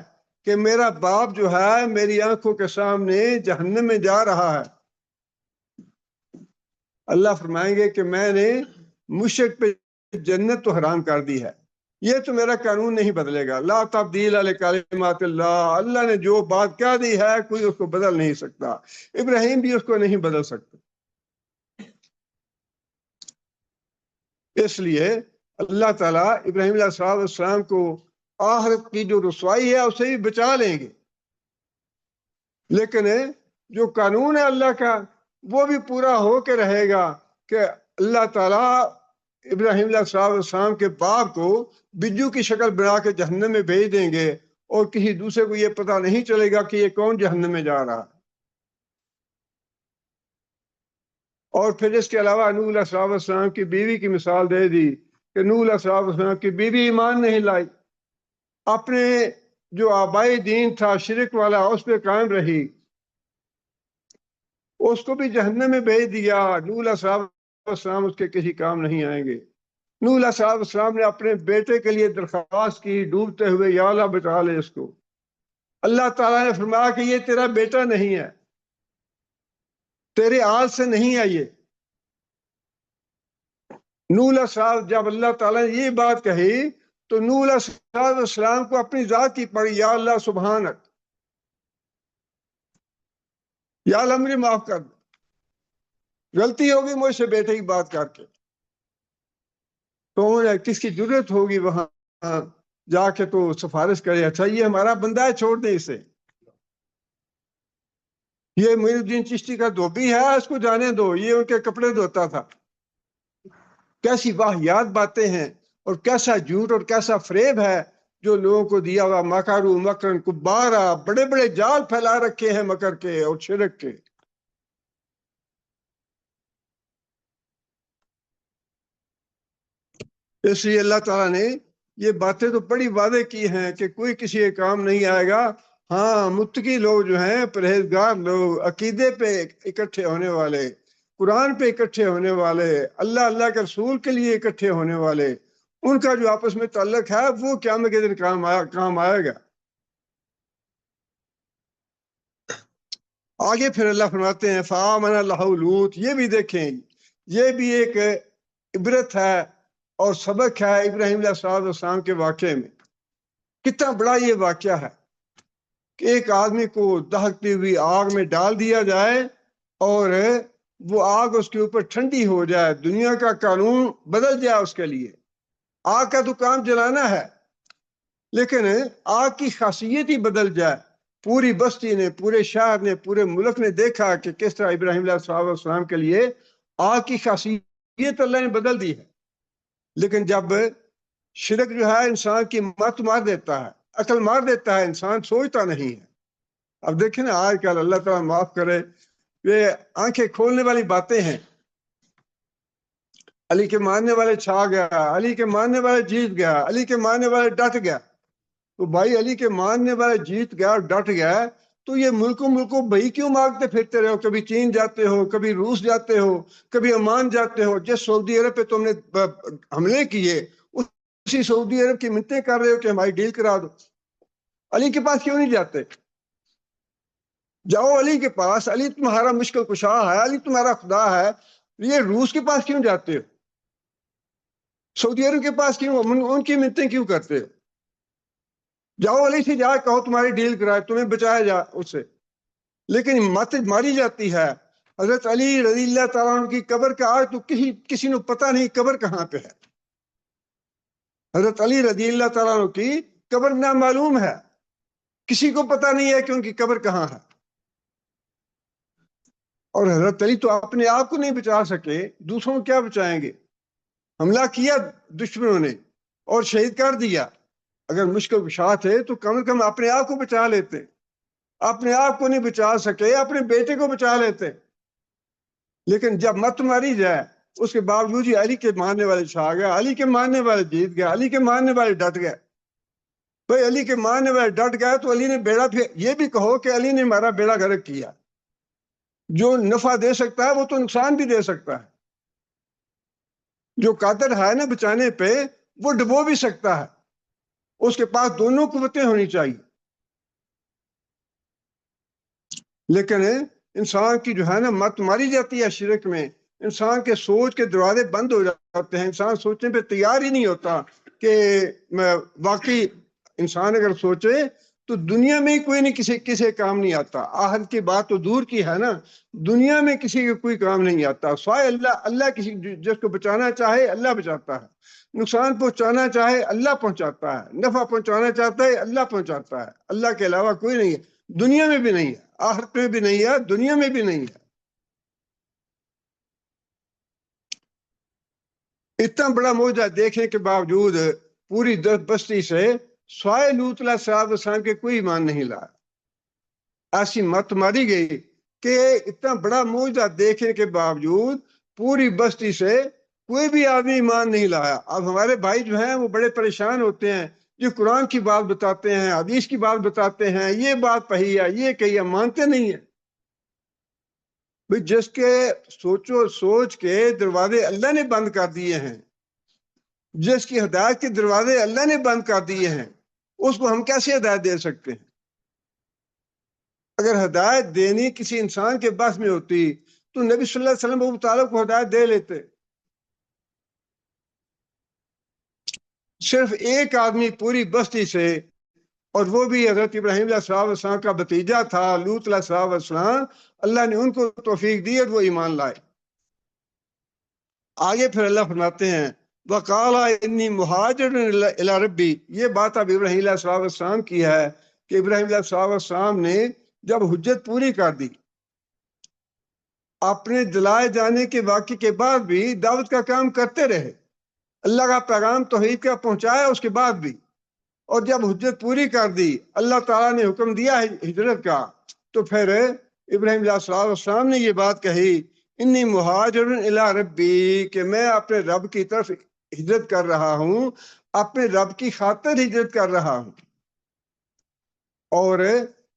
کہ میرا باپ جو ہے میری آنکھوں کے سامنے جہنم میں جا رہا ہے۔ اللہ فرمائیں گے کہ میں نے مشرک پہ جنت تو حرام کر دی ہے، یہ تو میرا قانون نہیں بدلے گا، لا تبدیل لکلمات اللہ، اللہ نے جو بات کہہ دی ہے کوئی اس کو بدل نہیں سکتا، ابراہیم بھی اس کو نہیں بدل سکتا۔ اس لیے اللہ تعالیٰ ابراہیم علیہ السلام کو آخرت کی جو رسوائی ہے اسے بھی بچا لیں گے، لیکن جو قانون ہے اللہ کا وہ بھی پورا ہو کے رہے گا کہ اللہ تعالیٰ ابراہیم علیہ السلام کے باپ کو بجو کی شکل بنا کے جہنم میں بھیج دیں گے اور کسی دوسرے کو یہ پتہ نہیں چلے گا کہ یہ کون جہنم میں جا رہا ہے۔ اور پھر اس کے علاوہ نوح علیہ السلام کی بیوی کی مثال دے دی کہ نوح علیہ السلام کی بیوی ایمان نہیں لائی، اپنے جو آبائی دین تھا شرک والا اس پہ قائم رہی، اس کو بھی جہنم میں بھیج دیا۔ نوح علیہ السلام اس کے کسی کام نہیں آئیں گے۔ نوح علیہ السلام نے اپنے بیٹے کے لیے درخواست کی ڈوبتے ہوئے، یا اللہ بچا لے اس کو۔ اللہ تعالیٰ نے فرمایا کہ یہ تیرا بیٹا نہیں ہے، تیرے آل سے نہیں ہے یہ۔ نوح علیہ السلام جب اللہ تعالیٰ نے یہ بات کہی تو نوح علیہ السلام کو اپنی ذات کی پڑی، یا اللہ سبحانک، یا اللہ مجھے معاف کر دے، غلطی ہوگی مجھ سے بیٹے کی بات کر کے۔ تو کس کی ضرورت ہوگی وہاں جا کے تو سفارش کرے، اچھا یہ ہمارا بندہ ہے چھوڑ دے اسے، یہ معین الدین چشتی کا دھوبی ہے اس کو جانے دو، یہ ان کے کپڑے دھوتا تھا۔ کیسی واہیات باتیں ہیں اور کیسا جھوٹ اور کیسا فریب ہے جو لوگوں کو دیا ہوا۔ مکروا مکرا کبارا، بڑے بڑے جال پھیلا رکھے ہیں مکر کے اور شرک کے۔ اس لیے اللہ تعالیٰ نے یہ باتیں تو بڑی واضح کی ہیں کہ کوئی کسی کے کام نہیں آئے گا۔ ہاں متقی لوگ جو ہیں، پرہیزگار لوگ، عقیدے پہ اکٹھے ہونے والے، قرآن پہ اکٹھے ہونے والے، اللہ کے رسول کے لیے اکٹھے ہونے والے، ان کا جو آپس میں تعلق ہے وہ قیامت کے دن کام آئے گا۔ آگے پھر اللہ فرماتے ہیں فآمن لہ لوط، یہ بھی دیکھیں، یہ بھی ایک عبرت ہے اور سبق ہے ابراہیم علیہ السلام کے واقعے میں۔ کتنا بڑا یہ واقعہ ہے کہ ایک آدمی کو دہکتی ہوئی آگ میں ڈال دیا جائے اور وہ آگ اس کے اوپر ٹھنڈی ہو جائے، دنیا کا قانون بدل جائے اس کے لیے۔ آگ کا تو کام جلانا ہے، لیکن آگ کی خاصیت ہی بدل جائے۔ پوری بستی نے، پورے شہر نے، پورے ملک نے دیکھا کہ کس طرح ابراہیم علیہ السلام کے لیے آگ کی خاصیت اللہ نے بدل دی ہے۔ لیکن جب شرک جو ہے انسان کی مت مار دیتا ہے، عقل مار دیتا ہے، انسان سوچتا نہیں ہے۔ اب دیکھیں نا آج کل، اللہ تعالیٰ معاف کرے، یہ آنکھیں کھولنے والی باتیں ہیں۔ علی کے ماننے والے چھا گیا، علی کے ماننے والے جیت گیا، علی کے ماننے والے ڈٹ گیا۔ تو بھائی علی کے ماننے والے جیت گیا اور ڈٹ گیا تو یہ ملکوں بھائی کیوں مانگتے پھرتے رہو؟ کبھی چین جاتے ہو، کبھی روس جاتے ہو، کبھی عمان جاتے ہو۔ جس سعودی عرب پہ تم نے حملے کیے اسی سعودی عرب کی منتیں کر رہے ہو کہ ہماری ڈیل کرا دو۔ علی کے پاس کیوں نہیں جاتے؟ جاؤ علی کے پاس، علی تمہارا مشکل کشا ہے، علی تمہارا خدا ہے۔ یہ روس کے پاس کیوں جاتے ہو؟ سعودی عرب کے پاس کیوں، ان کی منتیں کیوں کرتے ہو؟ جاؤ علی سے جا کہو تمہاری ڈیل کرائے، تمہیں بچایا جا اس سے۔ لیکن مت ماری جاتی ہے۔ حضرت علی رضی اللہ تعالیٰ عنہ کی قبر کا آج تو کسی نے پتہ نہیں قبر کہاں پہ ہے۔ حضرت علی رضی اللہ تعالیٰ عنہ کی قبر نامعلوم ہے، کسی کو پتہ نہیں ہے کہ ان کی قبر کہاں ہے۔ اور حضرت علی تو اپنے آپ کو نہیں بچا سکے، دوسروں کو کیا بچائیں گے؟ حملہ کیا دشمنوں نے اور شہید کر دیا۔ اگر مشکل کشا تھے تو کم از کم اپنے آپ کو بچا لیتے۔ اپنے آپ کو نہیں بچا سکے، اپنے بیٹے کو بچا لیتے۔ لیکن جب مت ماری جائے اس کے باوجود ہی علی کے ماننے والے چھا گیا، علی کے ماننے والے جیت گیا، علی کے ماننے والے ڈٹ گئے۔ بھائی علی کے ماننے والے ڈٹ گئے تو علی نے بیڑا، یہ بھی کہو کہ علی نے ہمارا بیڑا غرق کیا۔ جو نفع دے سکتا ہے وہ تو نقصان بھی دے سکتا ہے، جو قادر ہے نا بچانے پہ وہ ڈبو بھی سکتا ہے۔ اس کے پاس دونوں قوتیں ہونی چاہیے۔ لیکن انسان کی جو ہے نا مت ماری جاتی ہے شرک میں، انسان کے سوچ کے دروازے بند ہو جاتے ہیں، انسان سوچنے پہ تیار ہی نہیں ہوتا کہ واقعی انسان اگر سوچے تو دنیا میں کوئی نہیں کسی کام نہیں آتا۔ آخرت کی بات تو دور کی ہے نا، دنیا میں کسی کا کوئی کام نہیں آتا سوائے اللہ کسی جس کو بچانا چاہے اللہ بچاتا ہے، نقصان پہنچانا چاہے اللہ پہنچاتا ہے، نفع پہنچانا چاہتا ہے اللہ پہنچاتا ہے۔ اللہ کے علاوہ کوئی نہیں ہے، دنیا میں بھی نہیں ہے، آخرت میں بھی نہیں ہے، دنیا میں بھی نہیں ہے۔ اتنا بڑا معجزہ دیکھنے کے باوجود پوری بستی سے سوائے لوط علیہ السلام کے کوئی ایمان نہیں لایا. ایسی مت ماری گئی کہ اتنا بڑا معجزہ دیکھنے کے باوجود پوری بستی سے کوئی بھی آدمی ایمان نہیں لایا. اب ہمارے بھائی جو ہیں وہ بڑے پریشان ہوتے ہیں، جو قرآن کی بات بتاتے ہیں، حدیث کی بات بتاتے ہیں، یہ بات پہی ہے، یہ کہی ہے، مانتے نہیں ہیں. جس کے سوچ کے دروازے اللہ نے بند کر دیے ہیں، جس کی ہدایت کے دروازے اللہ نے بند کر دیے ہیں، اس کو ہم کیسے ہدایت دے سکتے ہیں؟ اگر ہدایت دینی کسی انسان کے بس میں ہوتی تو نبی صلی اللہ علیہ وسلم ابو طالب کو ہدایت دے لیتے. صرف ایک آدمی پوری بستی سے، اور وہ بھی حضرت ابراہیم علیہ السلام کا بھتیجا تھا لوط علیہ السلام، اللہ نے ان کو توفیق دی اور وہ ایمان لائے. آگے پھر اللہ فرماتے ہیں وَقَالَ إِنِّي مُهَاجِرٌ إِلَىٰ رَبِّي. یہ بات اب ابراہیم علیہ السلام کی ہے کہ ابراہیم علیہ السلام نے جب حجت پوری کر دی، اپنے جلائے جانے کے واقعے کے بعد بھی دعوت کا کام کرتے رہے، اللہ کا پیغام توحید کا پہنچایا اس کے بعد بھی، اور جب حجت پوری کر دی، اللہ تعالیٰ نے حکم دیا ہجرت کا، تو پھر ابراہیم علیہ السلام نے یہ بات کہی انی مہاجر الی ربی، کہ میں اپنے رب کی طرف ہجرت کر رہا ہوں، اپنے رب کی خاطر ہجرت کر رہا ہوں. اور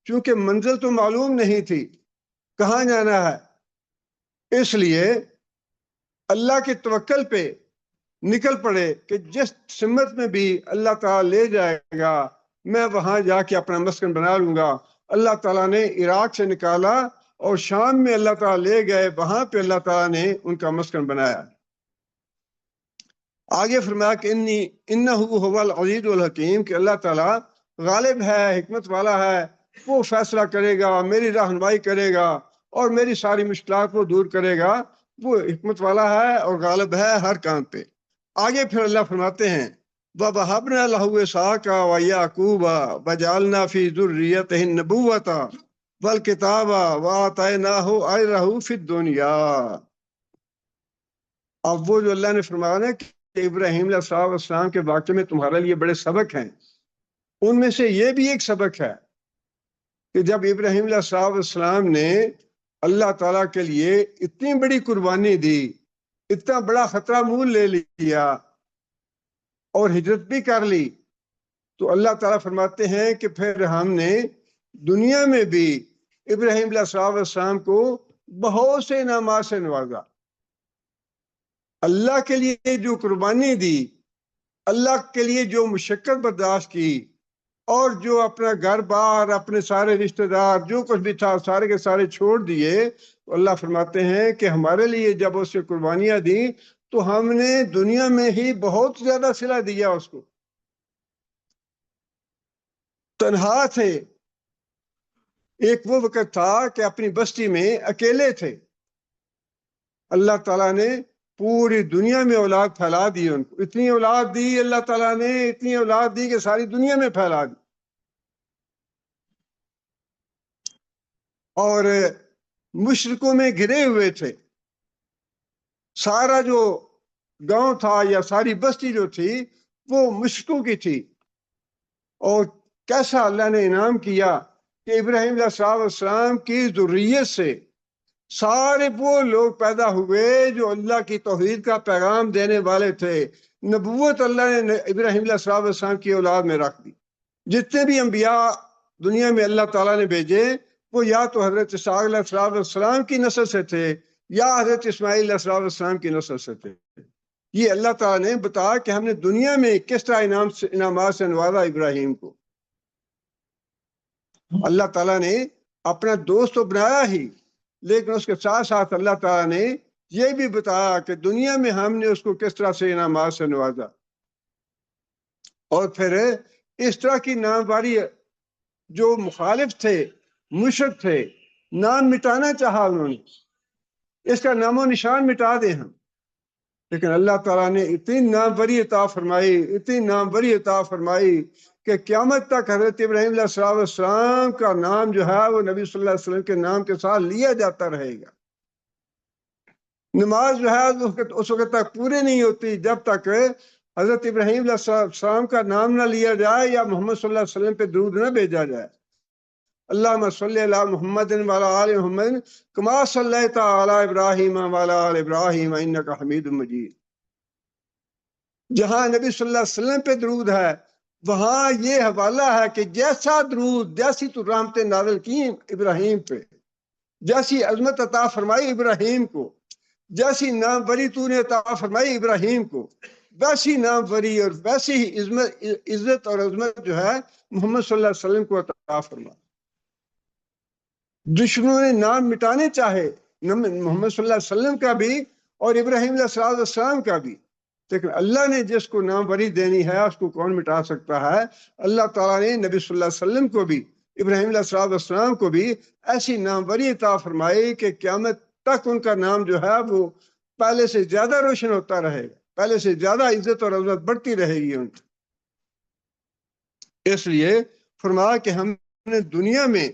چونکہ منزل تو معلوم نہیں تھی کہاں جانا ہے، اس لیے اللہ کے توکل پہ نکل پڑے کہ جس سمت میں بھی اللہ تعالیٰ لے جائے گا میں وہاں جا کے اپنا مسکن بنا لوں گا. اللہ تعالیٰ نے عراق سے نکالا اور شام میں اللہ تعالیٰ لے گئے، وہاں پہ اللہ تعالیٰ نے ان کا مسکن بنایا. آگے فرمایا کہ انہ هو العزیز الحکیم، کہ اللہ تعالیٰ غالب ہے، حکمت والا ہے، وہ فیصلہ کرے گا، میری رہنمائی کرے گا اور میری ساری مشکلات کو دور کرے گا. وہ حکمت والا ہے اور غالب ہے ہر کام پہ. آگے پھر اللہ فرماتے ہیں وَوَهَبْنَا لَهُ إِسْحَاقَ وَيَعْقُوبَ وَجَعَلْنَا فِي ذُرِّيَّتِهِ النُّبُوَّةَ وَالْكِتَابَ وَآتَيْنَاهُ أَجْرَهُ فِي الدُّنْيَا. اب وہ جو اللہ نے فرمایا نا کہ ابراہیم علیہ السلام کے واقعے میں تمہارے لیے بڑے سبق ہیں، ان میں سے یہ بھی ایک سبق ہے کہ جب ابراہیم علیہ السلام نے اللہ تعالیٰ کے لیے اتنی بڑی قربانی دی، اتنا بڑا خطرہ مول لے لیا اور ہجرت بھی کر لی، تو اللہ تعالیٰ فرماتے ہیں کہ پھر ہم نے دنیا میں بھی ابراہیم علیہ السلام کو بہت سے انعامات سے نوازا. اللہ کے لیے جو قربانی دی، اللہ کے لیے جو مشقت برداشت کی، اور جو اپنا گھر بار، اپنے سارے رشتہ دار، جو کچھ بھی تھا سارے کے سارے چھوڑ دیے، تو اللہ فرماتے ہیں کہ ہمارے لیے جب اس سے قربانیاں دی تو ہم نے دنیا میں ہی بہت زیادہ صلہ دیا اس کو. تنہا تھے، ایک وہ وقت تھا کہ اپنی بستی میں اکیلے تھے، اللہ تعالیٰ نے پوری دنیا میں اولاد پھیلا دی، ان کو اتنی اولاد دی اللہ تعالیٰ نے، اتنی اولاد دی کہ ساری دنیا میں پھیلا دی. اور مشرکوں میں گھرے ہوئے تھے، سارا جو گاؤں تھا یا ساری بستی جو تھی وہ مشرکوں کی تھی. اور کیسا اللہ نے انعام کیا کہ ابراہیم علیہ السلام کی ذریت سے سارے وہ لوگ پیدا ہوئے جو اللہ کی توحید کا پیغام دینے والے تھے. نبوت اللہ نے ابراہیم علیہ السلام کی اولاد میں رکھ دی. جتنے بھی انبیاء دنیا میں اللہ تعالیٰ نے بھیجے وہ یا تو حضرت اسحاق علیہ السلام کی نسل سے تھے یا حضرت اسماعیل علیہ السلام کی نسل سے تھے. یہ اللہ تعالیٰ نے بتایا کہ ہم نے دنیا میں کس طرح انعامات سے نوازا ابراہیم کو. اللہ تعالیٰ نے اپنا دوست تو بنایا ہی، لیکن اس کے ساتھ ساتھ اللہ تعالیٰ نے یہ بھی بتایا کہ دنیا میں ہم نے اس کو کس طرح سے انعامات سے نوازا. اور پھر اس طرح کی نامواری جو مخالف تھے، مشرک تھے، نام مٹانا چاہا انہوں نے، اس کا نام و نشان مٹا دیں ہم، لیکن اللہ تعالیٰ نے اتنی ناموری عطا فرمائی، اتنی ناموری عطا فرمائی کہ قیامت تک حضرت ابراہیم علیہ السلام کا نام جو ہے وہ نبی صلی اللہ علیہ وسلم کے نام کے ساتھ لیا جاتا رہے گا. نماز جو ہے اس وقت تک پوری نہیں ہوتی جب تک حضرت ابراہیم علیہ السلام کا نام نہ لیا جائے یا محمد صلی اللہ علیہ وسلم پہ درود نہ بھیجا جائے. اللہم صلی علی محمد وعلی آل محمد کما صلیت علی ابراہیم وعلی آل ابراہیم انک حمید مجید. جہاں نبی صلی اللہ علیہ وسلم پہ درود ہے وہاں یہ حوالہ ہے کہ جیسا درود، جیسی تو رحمتیں نازل کی ابراہیم پہ، جیسی عظمت عطا فرمائی ابراہیم کو، جیسی نام بری تو نے عطا فرمائی ابراہیم کو، ویسی نام بری اور ویسی ہی عزت اور عظمت جو ہے محمد صلی اللہ علیہ وسلم کو عطا فرما. دشمنوں نے نام مٹانے چاہے محمد صلی اللہ علیہ وسلم کا بھی اور ابراہیم علیہ السلام کا بھی، لیکن اللہ نے جس کو نام بری دینی ہے اس کو کون مٹا سکتا ہے؟ اللہ تعالیٰ نے نبی صلی اللہ علیہ وسلم کو بھی، ابراہیم علیہ السلام کو بھی ایسی نام بری عطا فرمائی کہ قیامت تک ان کا نام جو ہے وہ پہلے سے زیادہ روشن ہوتا رہے گا، پہلے سے زیادہ عزت اور عظمت بڑھتی رہے گی ان کی. اس لیے فرمایا کہ ہم نے دنیا میں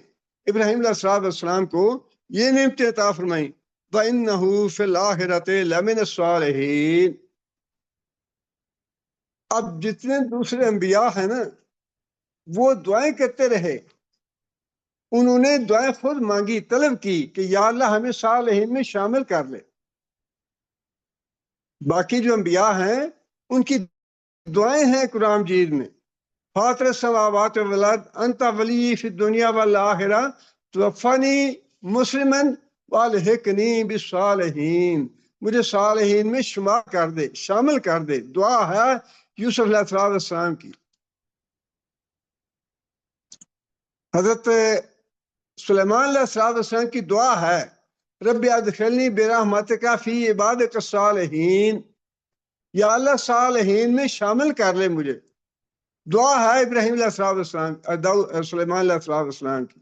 ابراہیم علیہ السلام کو یہ نعمتیں عطا فرمائیں. وَإِنَّهُ فِي الْآخِرَةِ لَمِنَ الصَّالِحِينَ. اب جتنے دوسرے انبیاء ہیں نا وہ دعائیں کرتے رہے، انہوں نے دعائیں خود مانگی، طلب کی کہ یا اللہ ہمیں صالحین میں شامل کر لے. باقی جو انبیاء ہیں ان کی دعائیں ہیں قرآن مجید میں، فاطر السماوات والارض انت ولی فی الدنیا والآخرہ توفنی مسلما والحقنی بالصالحین. مجھے صالحین میں شمار کر دے، شامل کر دے. دعا ہے یوسف علیہ السلام کی. حضرت سلیمان علیہ السلام کی دعا ہے رب ادخلنی برحمتک فی عبادک الصالحین. یا اللہ صالحین میں شامل کر لے مجھے. دعا ہے ابراہیم علیہ السلام، سلیمان علیہ السلام کی.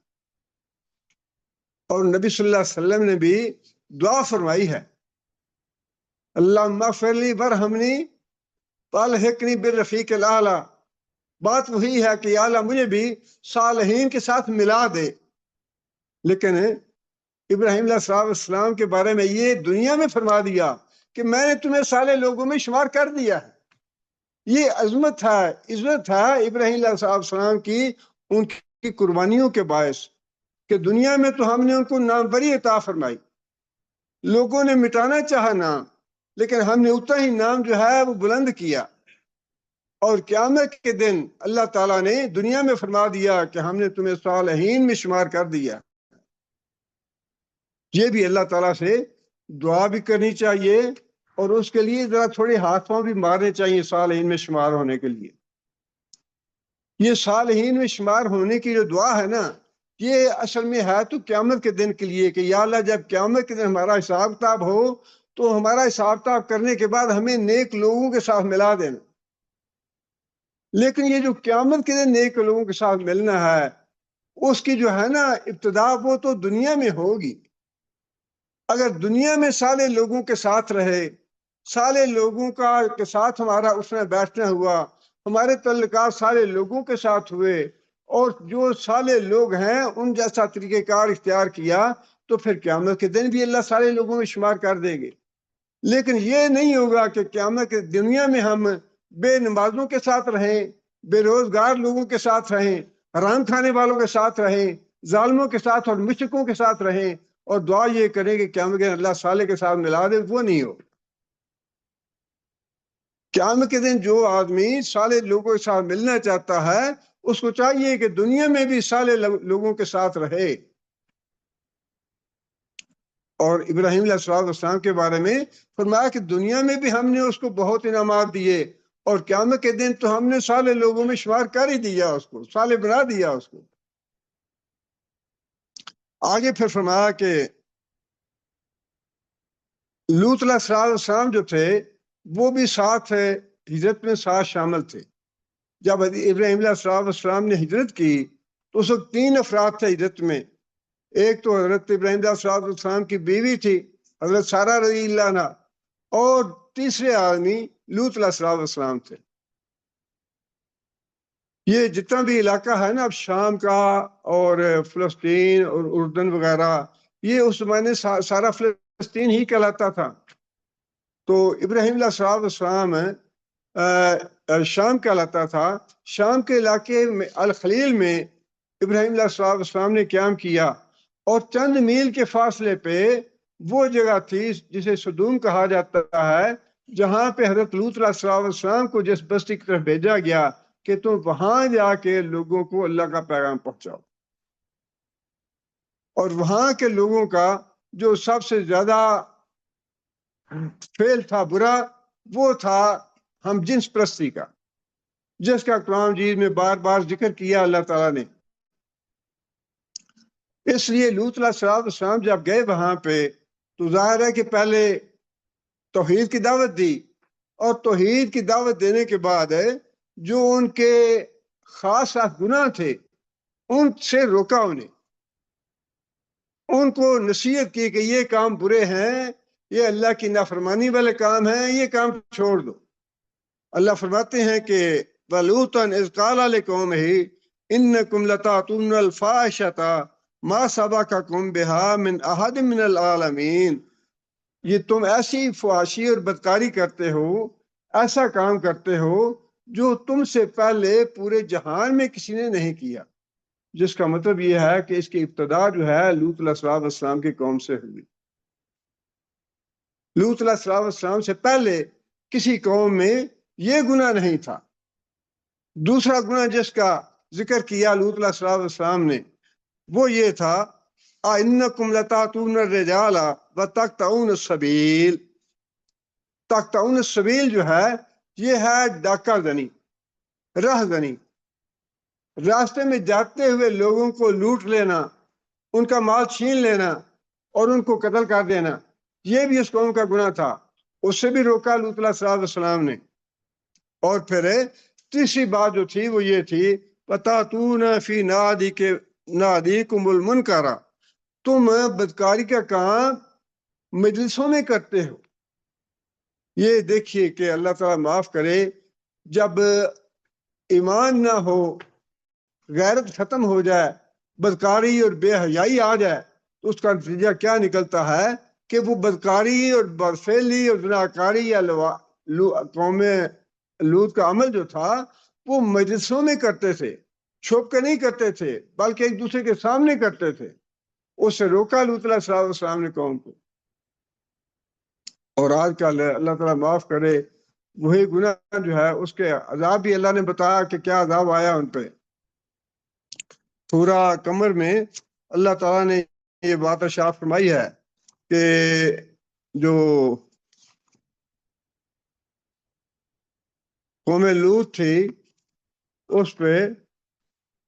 اور نبی صلی اللہ علیہ وسلم نے بھی دعا فرمائی ہے اللہم اغفر لی وارحمنی والحقنی بالرفیق الاعلی. بات وہی ہے کہ یا اللہ مجھے بھی صالحین کے ساتھ ملا دے. لیکن ابراہیم علیہ السلام کے بارے میں یہ دنیا میں فرما دیا کہ میں نے تمہیں صالح لوگوں میں شمار کر دیا ہے. یہ عظمت ہے، عزت ہے ابراہیم علیہ السلام کی ان کی قربانیوں کے باعث کہ دنیا میں تو ہم نے ان کو نام بری عطا فرمائی، لوگوں نے مٹانا چاہا نام، لیکن ہم نے اتنا ہی نام جو ہے وہ بلند کیا. اور قیامت کے دن اللہ تعالیٰ نے دنیا میں فرما دیا کہ ہم نے تمہیں صالحین میں شمار کر دیا. یہ بھی اللہ تعالیٰ سے دعا بھی کرنی چاہیے اور اس کے لیے ذرا تھوڑے ہاتھ پاؤں بھی مارنے چاہیے صالحین میں شمار ہونے کے لیے. یہ صالحین میں شمار ہونے کی جو دعا ہے نا یہ اصل میں ہے تو قیامت کے دن کے لیے کہ یا اللہ جب قیامت کے دن ہمارا حساب کتاب ہو تو ہمارا حساب کتاب کرنے کے بعد ہمیں نیک لوگوں کے ساتھ ملا دینا. لیکن یہ جو قیامت کے دن نیک لوگوں کے ساتھ ملنا ہے اس کی جو ہے نا ابتدا وہ تو دنیا میں ہوگی. اگر دنیا میں صالح لوگوں کے ساتھ رہے، صالح لوگوں کے ساتھ ہمارا اس میں بیٹھنا ہوا، ہمارے تعلقات صالح لوگوں کے ساتھ ہوئے اور جو صالح لوگ ہیں ان جیسا طریقہ کار اختیار کیا تو پھر قیامت کے دن بھی اللہ صالح لوگوں میں شمار کر دیں گے. لیکن یہ نہیں ہوگا کہ قیامت کے دنیا میں ہم بے نمازوں کے ساتھ رہیں، بے روزگار لوگوں کے ساتھ رہیں، حرام کھانے والوں کے ساتھ رہیں، ظالموں کے ساتھ اور مشرکوں کے ساتھ رہیں اور دعا یہ کریں کہ قیامت کے دن اللہ صالح کے ساتھ ملا دے. وہ نہیں ہو. قیامت کے دن جو آدمی صالح لوگوں کے ساتھ ملنا چاہتا ہے اس کو چاہیے کہ دنیا میں بھی صالح لوگوں کے ساتھ رہے. اور ابراہیم علیہ السلام کے بارے میں فرمایا کہ دنیا میں بھی ہم نے اس کو بہت انعامات دیے اور قیامت کے دن تو ہم نے صالح لوگوں میں شمار کر ہی دیا، اس کو صالح بنا دیا اس کو. آگے پھر فرمایا کہ لوط علیہ السلام جو تھے وہ بھی ساتھ ہجرت میں ساتھ شامل تھے. جب ابراہیم علیہ السلام نے ہجرت کی تو اس وقت 3 افراد تھے ہجرت میں. ایک تو حضرت ابراہیم علیہ السلام کی بیوی تھی حضرت سارہ رضی اللہ عنہا اور تیسرے آدمی لوط علیہ السلام تھے. یہ جتنا بھی علاقہ ہے نا اب شام کا اور فلسطین اور اردن وغیرہ یہ اس زمانے سارا فلسطین ہی کہلاتا تھا. تو ابراہیم علیہ السلام شام کہلاتا تھا. شام کے علاقے میں الخلیل میں ابراہیم علیہ السلام نے قیام کیا، اور چند میل کے فاصلے پہ وہ جگہ تھی جسے سدوم کہا جاتا ہے، جہاں پہ حضرت لوط علیہ السلام کو جس بستی کی طرف بھیجا گیا کہ تم وہاں جا کے لوگوں کو اللہ کا پیغام پہنچاؤ. اور وہاں کے لوگوں کا جو سب سے زیادہ فعل تھا برا، وہ تھا ہم جنس پرستی کا، جس کا قرآن مجید میں بار بار ذکر کیا اللہ تعالیٰ نے. اس لیے لوط علیہ السلام جب گئے وہاں پہ تو ظاہر ہے کہ پہلے توحید کی دعوت دی، اور توحید کی دعوت دینے کے بعد جو ان کے خاص گناہ تھے ان سے روکا انہیں، ان کو نصیحت کی کہ یہ کام برے ہیں، یہ اللہ کی نافرمانی والے کام ہیں، یہ کام چھوڑ دو. اللہ فرماتے ہیں کہ وَلُوطًا إِذْ قَالَ لِقَوْمِهِ إِنَّكُمْ لَتَأْتُونَ الْفَاحِشَةَ مَا سَبَقَكُم بِهَا مِنْ أَحَدٍ مِنَ الْعَالَمِينَ. یہ تم ایسی فحاشی اور بدکاری کرتے ہو، ایسا کام کرتے ہو جو تم سے پہلے پورے جہان میں کسی نے نہیں کیا. جس کا مطلب یہ ہے کہ اس کی ابتدا جو ہے لوط علیہ السلام کی قوم سے ہوئی. لوط علیہ السلام سے پہلے کسی قوم میں یہ گناہ نہیں تھا. دوسرا گناہ جس کا ذکر کیا لوط علیہ السلام نے وہ یہ تھا اَإِنَّكُمْ لَتَأْتُونَ الرِّجَالَ وَتَقْطَعُونَ السَّبِيلَ. تقطعون السبیل جو ہے یہ ہے ڈاکہ زنی، راہ زنی، راستے میں جاتے ہوئے لوگوں کو لوٹ لینا، ان کا مال چھین لینا اور ان کو قتل کر دینا. یہ بھی اس قوم کا گناہ تھا، اس سے بھی روکا لوط علیہ السلام نے. اور پھر تیسری بات جو تھی وہ یہ تھی وَتَأْتُونَ فِي نَادِيكُمُ الْمُنْكَرَ. تم بدکاری کا کام مجلسوں میں کرتے ہو. یہ دیکھیے کہ اللہ تعالیٰ معاف کرے، جب ایمان نہ ہو، غیرت ختم ہو جائے، بدکاری اور بے حیائی آ جائے تو اس کا نتیجہ کیا نکلتا ہے کہ وہ بدکاری اور بدفعلی اور زناکاری یا قوم لوط کا عمل جو تھا وہ مجلسوں میں کرتے تھے، چھپ کے نہیں کرتے تھے بلکہ ایک دوسرے کے سامنے کرتے تھے. اس سے روکا لوط علیہ السلام نے قوم کو. اور آج کل اللہ تعالیٰ معاف کرے وہی گناہ جو ہے اس کے عذاب بھی اللہ نے بتایا کہ کیا عذاب آیا ان پہ. سورہ قمر میں اللہ تعالیٰ نے یہ بات ارشاد فرمائی ہے کہ جو قوم لوط تھی اس پہ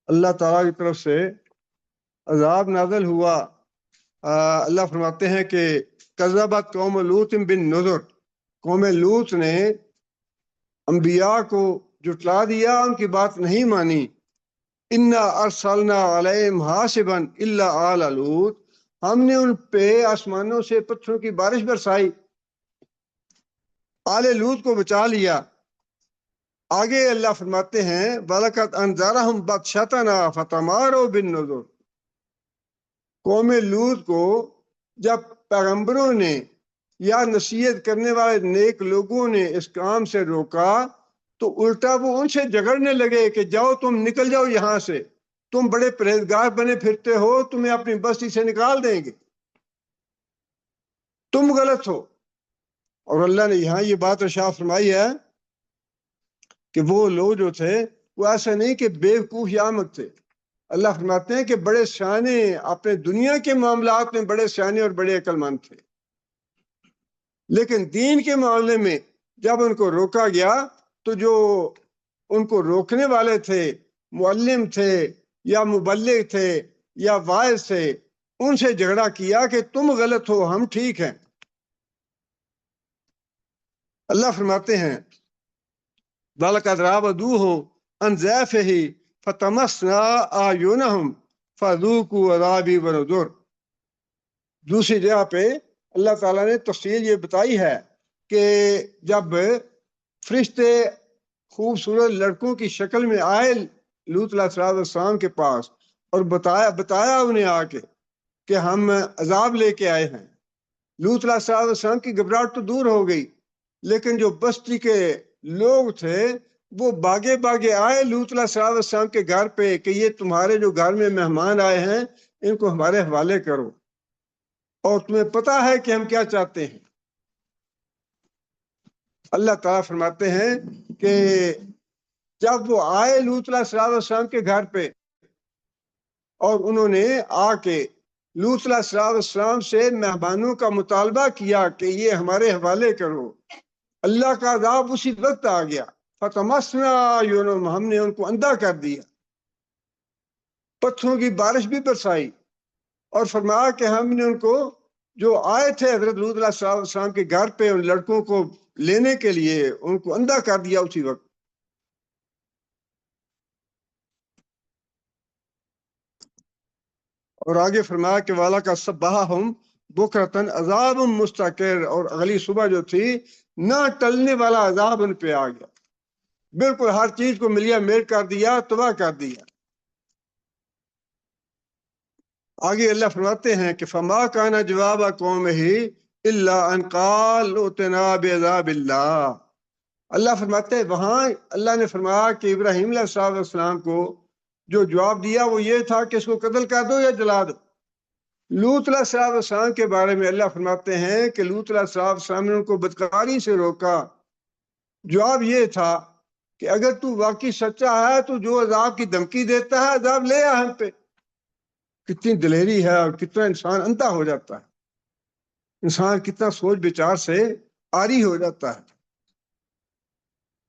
اللہ تعالیٰ کی طرف سے عذاب نازل ہوا. اللہ فرماتے ہیں کہ کذبت قوم لوط بالنذر. قوم لوط نے انبیاء کو جھٹلا دیا، ان کی بات نہیں مانی. انا ارسلنا علیہم حاصبا الا آل لوط. ہم نے ان پہ آسمانوں سے پتھروں کی بارش برسائی، آل لوط کو بچا لیا. آگے اللہ فرماتے ہیں وَلَقَدْ أَنذَرَهُمْ بَطْشَتَنَا فَتَمَارَوْا بِالنُّذُرِ. قوم لوط کو جب پیغمبروں نے یا نصیحت کرنے والے نیک لوگوں نے اس کام سے روکا تو الٹا وہ ان سے جھگڑنے لگے کہ جاؤ تم نکل جاؤ یہاں سے، تم بڑے پرہیزگار بنے پھرتے ہو، تمہیں اپنی بستی سے نکال دیں گے، تم غلط ہو. اور اللہ نے یہاں یہ بات ارشاد فرمائی ہے کہ وہ لوگ جو تھے وہ ایسا نہیں کہ بیوقوف یا احمق تھے. اللہ فرماتے ہیں کہ بڑے سیانے، اپنے دنیا کے معاملات میں بڑے سیانے اور بڑے عقل مند تھے، لیکن دین کے معاملے میں جب ان کو روکا گیا تو جو ان کو روکنے والے تھے، معلم تھے یا مبلغ تھے یا واعظ تھے، ان سے جھگڑا کیا کہ تم غلط ہو ہم ٹھیک ہیں. اللہ فرماتے ہیں وَلَقَدْ رَاوَدُوهُ عَنْ ضَيْفِهِ فَطَمَسْنَا أَعْيُنَهُمْ فَذُوقُوا عَذَابِي وَنُذُرِ. دوسری جگہ پہ اللہ تعالیٰ نے تفصیل یہ بتائی ہے کہ جب فرشتے خوبصورت لڑکوں کی شکل میں آئے لوط علیہ السلام کے پاس اور بتایا انہیں آ کے کہ ہم عذاب لے کے آئے ہیں، لوط علیہ السلام کی گھبراہٹ تو دور ہو گئی، لیکن جو بستی کے لوگ تھے وہ باغے باغے آئے لوط علیہ السلام کے گھر پہ کہ یہ تمہارے جو گھر میں مہمان آئے ہیں ان کو ہمارے حوالے کرو، اور تمہیں پتا ہے کہ ہم کیا چاہتے ہیں۔ اللہ تعالیٰ فرماتے ہیں کہ جب وہ آئے لوط علیہ السلام کے گھر پہ اور انہوں نے آ کے لوط علیہ السلام سے مہمانوں کا مطالبہ کیا کہ یہ ہمارے حوالے کرو، اللہ کا عذاب اسی وقت آ گیا۔ فتمسنا یونم، ہم نے ان کو اندھا کر دیا، پتھروں کی بارش بھی برسائی، اور فرمایا کہ ہم نے ان کو جو آئے تھے حضرت لوط علیہ السلام کے گھر پہ ان لڑکوں کو لینے کے لیے ان کو اندھا کر دیا اسی وقت۔ اور آگے فرمایا کہ والا کا صباحہم بکرتن عذاب مستقر، اور اگلی صبح جو تھی نہ ٹلنے والا عذاب ان پہ آ گیا، بالکل ہر چیز کو ملیا میٹ کر دیا، تباہ کر دیا۔ آگے اللہ فرماتے ہیں کہ فما کان جواب قومہ الا ان قال ائتنا بعذاب اللہ۔ اللہ فرماتے ہیں وہاں اللہ نے فرمایا کہ ابراہیم علیہ السلام کو جو جواب دیا وہ یہ تھا کہ اس کو قتل کر دو یا جلا دو۔ لوط علیہ السلام کے بارے میں اللہ فرماتے ہیں کہ لوط علیہ السلام نے ان کو بدکاری سے روکا، جواب یہ تھا کہ اگر تو واقعی سچا ہے تو جو عذاب کی دھمکی دیتا ہے عذاب لے آ ہم پہ۔ کتنی دلیری ہے اور کتنا انسان اندھا ہو جاتا ہے، انسان کتنا سوچ بچار سے عاری ہو جاتا ہے،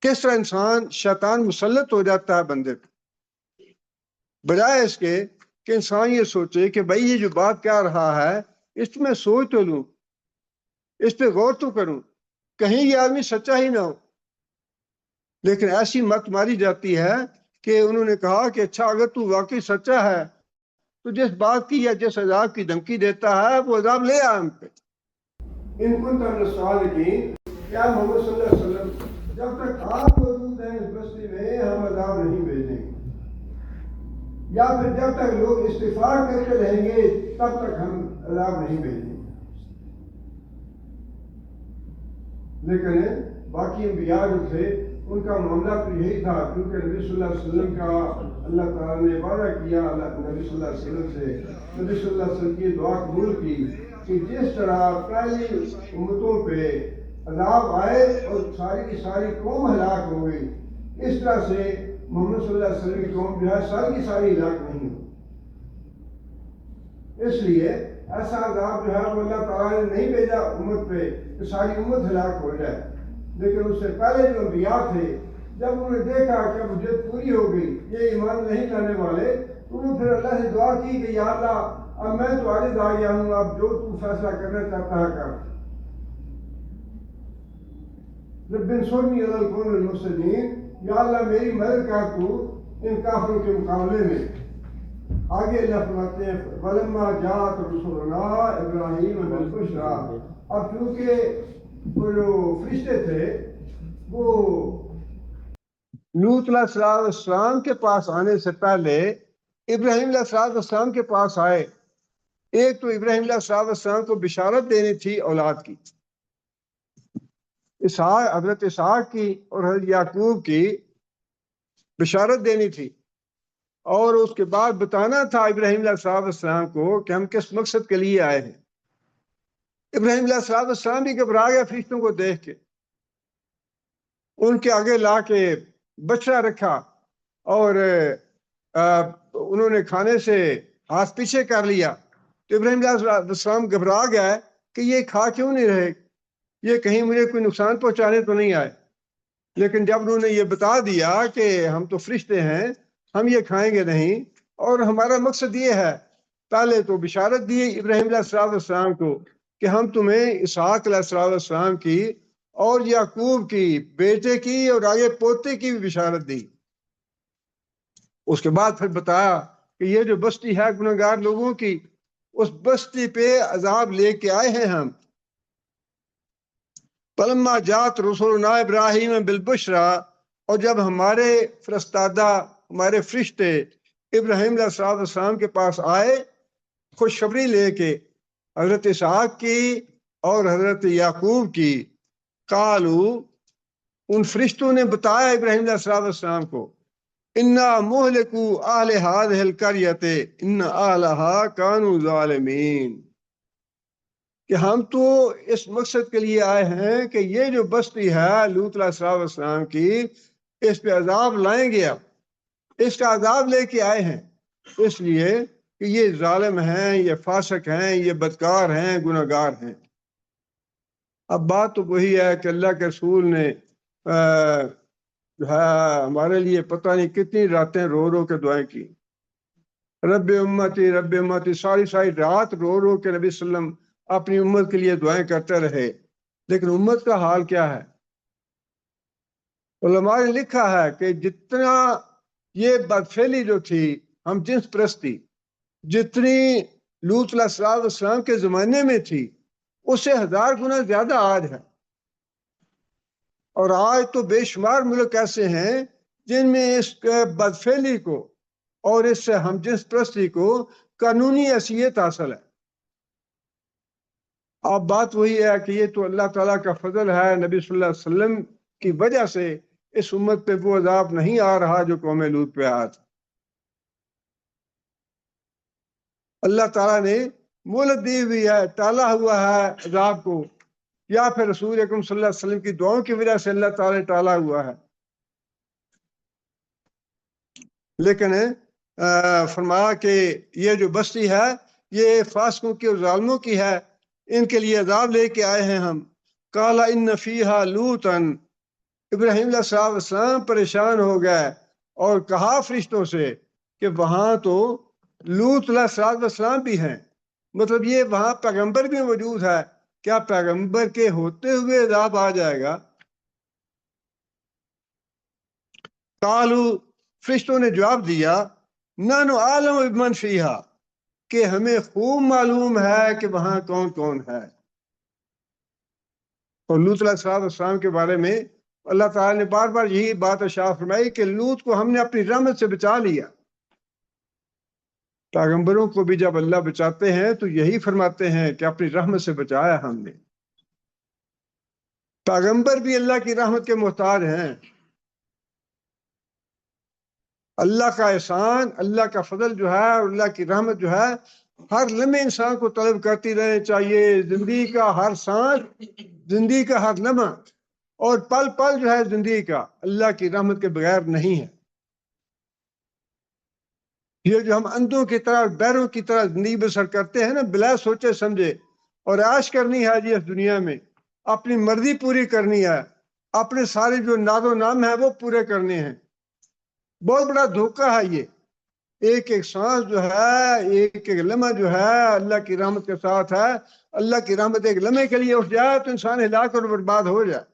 کس طرح انسان شیطان مسلط ہو جاتا ہے بندے پہ، بجائے اس کے کہ انسان یہ سوچے کہ بھائی یہ جو بات کہہ رہا ہے اس پہ میں سوچ تو لوں، اس پہ غور تو کروں، کہیں یہ آدمی سچا ہی نہ ہو۔ لیکن ایسی مت ماری جاتی ہے کہ انہوں نے کہا کہ اچھا اگر تو واقعی سچا ہے تو جس بات کی یا جس عذاب کی دھمکی دیتا ہے وہ عذاب لے آ ہم پہ۔ ان کنتم من الصادقین، کیا محمد صلی اللہ علیہ وسلم جب تک آپ موجود ہیں اس بستی میں ہم عذاب نہیں بھیجیں گے، یا پھر جب تک لوگ استغفار کرتے رہیں گے تب تک ہم عذاب نہیں بھیجیں گے۔ لیکن باقی انبیاء جو تھے ان کا معاملہ تو یہی تھا، کیونکہ نبی صلی اللہ علیہ وسلم کا اللہ تعالیٰ نے وعدہ کیا نبی صلی اللہ علیہ وسلم سے، نبی صلی اللہ علیہ وسلم کی دعا قبول کی کہ جس طرح پہلی امتوں پہ عذاب آئے اور ساری کی ساری قوم ہلاک ہو گئی، اس طرح سے محمد صلی اللہ علیہ وسلم کی قوم جو ہے ساری کی ساری ہلاک نہیں ہو۔ اس لیے ایسا عذاب جو ہے وہ اللہ تعالیٰ نے نہیں بھیجا امت پہ کہ ساری امت ہلاک ہو جائے، لیکن اس سے پہلے جو انبیاء تھے جب انہوں نے دیکھا کہ اب مدت پوری ہو گئی، یہ ایمان نہیں لانے والے، تو انہوں نے پھر اللہ سے دعا کی کہ یا اللہ اب میں تو عاجز آ گیا ہوں، اب جو تو فیصلہ کرنا چاہتا ہے کر۔ رب انصرنی علی القوم المفسدین، یا اللہ میری مدد کر تو ان کافروں کے مقابلے میں۔ آگے اللہ فرماتے ہیں وَلَمَّا جَاءَتْ رُسُلُنَا إِبْرَاهِيمَ بِالْبُشْرَىٰ، اب چونکہ وہ جو فرشتے تھے وہ لوط علیہ السلام کے پاس آنے سے پہلے ابراہیم علیہ السلام کے پاس آئے، ایک تو ابراہیم علیہ السلام کو بشارت دینی تھی اولاد کی، حضرت اسحاق کی اور حضرت یعقوب کی بشارت دینی تھی، اور اس کے بعد بتانا تھا ابراہیم علیہ السلام کو کہ ہم کس مقصد کے لیے آئے ہیں۔ ابراہیم علیہ السلام بھی گھبرا گیا فرشتوں کو دیکھ کے، ان کے آگے لا کے بچڑا رکھا اور انہوں نے کھانے سے ہاتھ پیچھے کر لیا، تو ابراہیم علیہ السلام گھبرا گیا کہ یہ کھا کیوں نہیں رہے، یہ کہیں مجھے کوئی نقصان پہنچانے تو نہیں آئے۔ لیکن جب انہوں نے یہ بتا دیا کہ ہم تو فرشتے ہیں، ہم یہ کھائیں گے نہیں، اور ہمارا مقصد یہ ہے، پہلے تو بشارت دی ابراہیم علیہ السلام کو کہ ہم تمہیں اسحاق علیہ السلام کی اور یعقوب کی بیٹے کی اور آگے پوتے کی بھی بشارت دی۔ اس کے بعد پھر بتایا کہ یہ جو بستی ہے گنہگار لوگوں کی، اس بستی پہ عذاب لے کے آئے ہیں ہم۔ فَلَمَّا جَاءَتْ رُسُلُنَا إِبْرَاهِيمَ بِالْبُشْرَىٰ، اور جب ہمارے فرستادہ ہمارے فرشتے ابراہیم علیہ السلام کے پاس آئے خوشخبری لے کے حضرت اسحاق کی اور حضرت یعقوب کی، قالو، ان فرشتوں نے بتایا ابراہیم علیہ السلام کو، انا مہلکو اہل ہذہ القریۃ ان اہلھا کانوا ظالمین، کہ ہم تو اس مقصد کے لیے آئے ہیں کہ یہ جو بستی ہے لوط علیہ السلام کی، اس پہ عذاب لائیں گے، اب اس کا عذاب لے کے آئے ہیں، اس لیے کہ یہ ظالم ہیں، یہ فاسق ہیں، یہ بدکار ہیں، گناہگار ہیں۔ اب بات تو وہی ہے کہ اللہ کے رسول نے جو ہے ہمارے لیے پتہ نہیں کتنی راتیں رو رو کے دعائیں کی، رب امتی، ساری رات رو رو کے نبی صلی اللہ علیہ وسلم اپنی امت کے لیے دعائیں کرتے رہے، لیکن امت کا حال کیا ہے؟ علماء نے لکھا ہے کہ جتنا یہ بدفعلی جو تھی، ہم جنس پرستی، جتنی لوط علیہ السلام کے زمانے میں تھی، اس سے 1000 گنا زیادہ آج ہے۔ اور آج تو بے شمار ملک ایسے ہیں جن میں اس بدفعلی کو اور اس سے ہم جنس پرستی کو قانونی حیثیت حاصل ہے۔ اب بات وہی ہے کہ یہ تو اللہ تعالیٰ کا فضل ہے، نبی صلی اللہ علیہ وسلم کی وجہ سے اس امت پہ وہ عذاب نہیں آ رہا جو قوم لوط پہ آیا تھا۔ اللہ تعالیٰ نے مہلت دی ہوئی ہے، ٹالا ہوا ہے عذاب کو، یا پھر رسول اکرم صلی اللہ علیہ وسلم کی دعاؤں کی وجہ سے اللہ تعالیٰ نے ٹالا ہوا ہے۔ لیکن فرمایا کہ یہ جو بستی ہے یہ فاسقوں کی اور ظالموں کی ہے، ان کے لیے عذاب لے کے آئے ہیں ہم۔ قال ان فیہا لوطا، ابراہیم علیہ السلام پریشان ہو گئے اور کہا فرشتوں سے کہ وہاں تو لوط علیہ السلام بھی ہیں، مطلب یہ وہاں پیغمبر بھی موجود ہے، کیا پیغمبر کے ہوتے ہوئے عذاب آ جائے گا؟ قالو، فرشتوں نے جواب دیا، نحن اعلم بمن فیہا، کہ ہمیں خوب معلوم ہے کہ وہاں کون کون ہے۔ اور لوط علیہ السلام کے بارے میں اللہ تعالیٰ نے بار بار یہی بات ارشاد فرمائی کہ لوط کو ہم نے اپنی رحمت سے بچا لیا۔ پیغمبروں کو بھی جب اللہ بچاتے ہیں تو یہی فرماتے ہیں کہ اپنی رحمت سے بچایا ہم نے۔ پیغمبر بھی اللہ کی رحمت کے محتاج ہیں۔ اللہ کا احسان، اللہ کا فضل جو ہے اور اللہ کی رحمت جو ہے ہر لمحے انسان کو طلب کرتی رہنی چاہیے، زندگی کا ہر سانس، زندگی کا ہر لمحہ اور پل پل جو ہے زندگی کا اللہ کی رحمت کے بغیر نہیں ہے۔ یہ جو ہم اندھوں کی طرح، بیروں کی طرح زندگی بسر کرتے ہیں نا، بلا سوچے سمجھے، اور عیش کرنی ہے جی اس دنیا میں، اپنی مرضی پوری کرنی ہے، اپنے سارے جو ناز و نام ہیں وہ پورے کرنے ہیں، بہت بڑا دھوکہ ہے یہ۔ ایک ایک سانس جو ہے، ایک ایک لمحہ جو ہے اللہ کی رحمت کے ساتھ ہے۔ اللہ کی رحمت ایک لمحے کے لیے اٹھ جائے تو انسان ہلاک اور برباد ہو جائے۔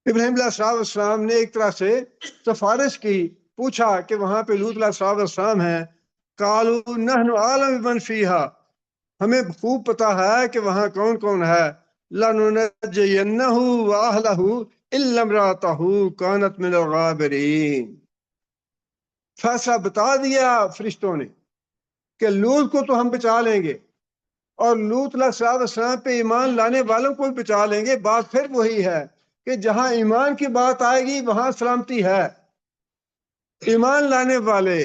ابراہیم علیہ السلام نے ایک طرح سے سفارش کی، پوچھا کہ وہاں پہ لوط علیہ السلام ہیں۔ قالوا نحن اعلم بمن فیہا، ہمیں خوب پتا ہے کہ وہاں کون کون ہے۔ لننجینہ واہلہ الا امرأتہ کانت من الغابرین، فیصلہ بتا دیا فرشتوں نے کہ لوط کو تو ہم بچا لیں گے، اور لوط علیہ السلام پہ ایمان لانے والوں کو بھی بچا لیں گے۔ بات پھر وہی ہے کہ جہاں ایمان کی بات آئے گی وہاں سلامتی ہے۔ ایمان لانے والے،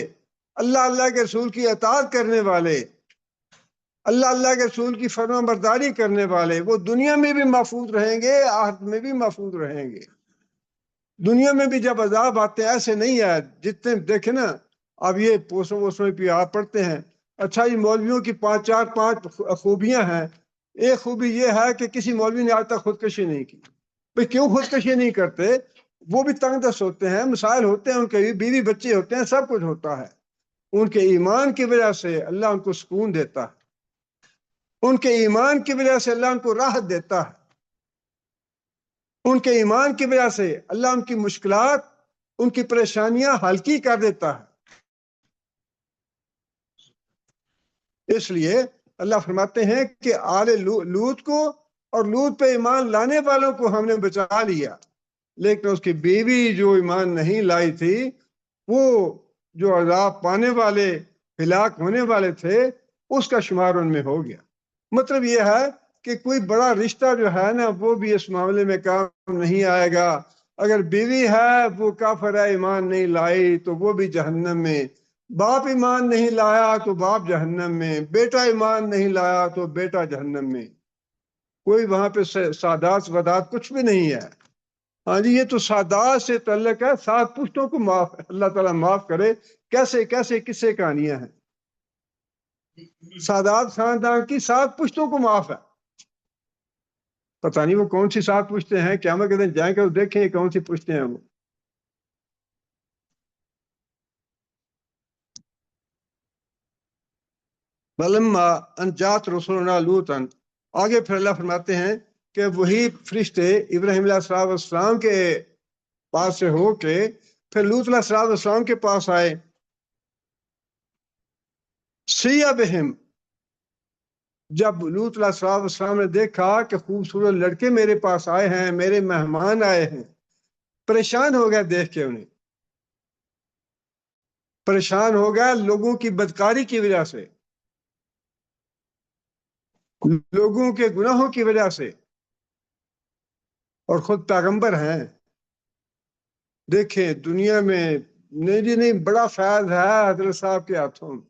اللہ کے رسول کی اطاعت کرنے والے، اللہ کے رسول کی فرما برداری کرنے والے، وہ دنیا میں بھی محفوظ رہیں گے، آخرت میں بھی محفوظ رہیں گے۔ دنیا میں بھی جب عذاب آتے ہیں ایسے نہیں ہے جتنے دیکھیں نا، اب یہ پوسوں ووسوں پہ آپ پڑھتے ہیں، اچھا یہ مولویوں کی 5 خوبیاں ہیں۔ ایک خوبی یہ ہے کہ کسی مولوی نے آج تک خودکشی نہیں کی۔ بھئی کیوں خودکشی نہیں کرتے؟ وہ بھی تنگ دست ہوتے ہیں، مسائل ہوتے ہیں، ان کے بیوی بچے ہوتے ہیں، سب کچھ ہوتا ہے۔ ان کے ایمان کی وجہ سے اللہ ان کو سکون دیتا ہے، ان کے ایمان کی وجہ سے اللہ ان کو راحت دیتا ہے، ان کے ایمان کی وجہ سے اللہ ان کی مشکلات، ان کی پریشانیاں ہلکی کر دیتا ہے۔ اس لیے اللہ فرماتے ہیں کہ آل لوط کو اور لوط پہ ایمان لانے والوں کو ہم نے بچا لیا، لیکن اس کی بیوی جو ایمان نہیں لائی تھی، وہ جو عذاب پانے والے، ہلاک ہونے والے تھے، اس کا شمار ان میں ہو گیا۔ مطلب یہ ہے کہ کوئی بڑا رشتہ جو ہے نا وہ بھی اس معاملے میں کام نہیں آئے گا۔ اگر بیوی ہے وہ کافر ہے، ایمان نہیں لائی، تو وہ بھی جہنم میں، باپ ایمان نہیں لایا تو باپ جہنم میں، بیٹا ایمان نہیں لایا تو بیٹا جہنم میں۔ کوئی وہاں پہ سادات ودات کچھ بھی نہیں ہے۔ ہاں جی، یہ تو سادات سے تعلق ہے، 7 پشتوں کو معاف، اللہ تعالیٰ معاف کرے۔ کیسے کیسے قصے کہانیاں ہیں۔ سادات خاندان کی 7 پشتوں کو معاف ہے۔ پتہ نہیں وہ کون سی 7 پشتے ہیں، قیامت کے دن جائیں گے تو دیکھیں کون سی پشتے ہیں وہ۔ بلما انجات رسولنا لوطن، آگے پھر اللہ فرماتے ہیں کہ وہی فرشتے ابراہیم علیہ السلام کے پاس سے ہو کے پھر لوط علیہ السلام کے پاس آئے۔ سیّا بہم، جب لوط علیہ السلام نے دیکھا کہ خوبصورت لڑکے میرے پاس آئے ہیں، میرے مہمان آئے ہیں، پریشان ہو گیا دیکھ کے انہیں، پریشان ہو گیا لوگوں کی بدکاری کی وجہ سے، لوگوں کے گناہوں کی وجہ سے، اور خود پیغمبر ہیں۔ دیکھیں دنیا میں نہیں بڑا فیض ہے حضرت صاحب کے ہاتھوں میں۔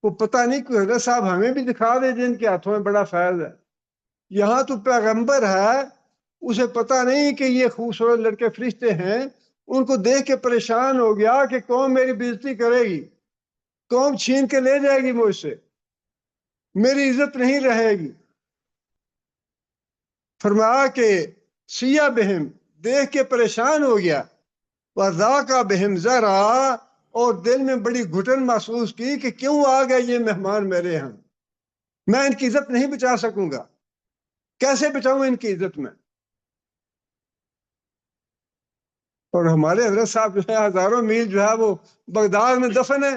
وہ پتہ نہیں کوئی حضرت صاحب ہمیں بھی دکھا دے جن کے ہاتھوں میں بڑا فیض ہے۔ یہاں تو پیغمبر ہے، اسے پتہ نہیں کہ یہ خوبصورت لڑکے فرشتے ہیں، ان کو دیکھ کے پریشان ہو گیا کہ قوم میری بےزتی کرے گی، قوم چھین کے لے جائے گی مجھ سے، میری عزت نہیں رہے گی۔ فرمایا کہ سیّا بہم، دیکھ کے پریشان ہو گیا، وَذَاقَ بِهِمْ ذَرَا، اور دل میں بڑی گھٹن محسوس کی کہ کیوں آ گئے یہ مہمان میرے ہاں، میں ان کی عزت نہیں بچا سکوں گا، کیسے بچاؤں ان کی عزت میں۔ اور ہمارے حضرت صاحب جو ہے ہزاروں میل جو ہے وہ بغداد میں دفن ہے،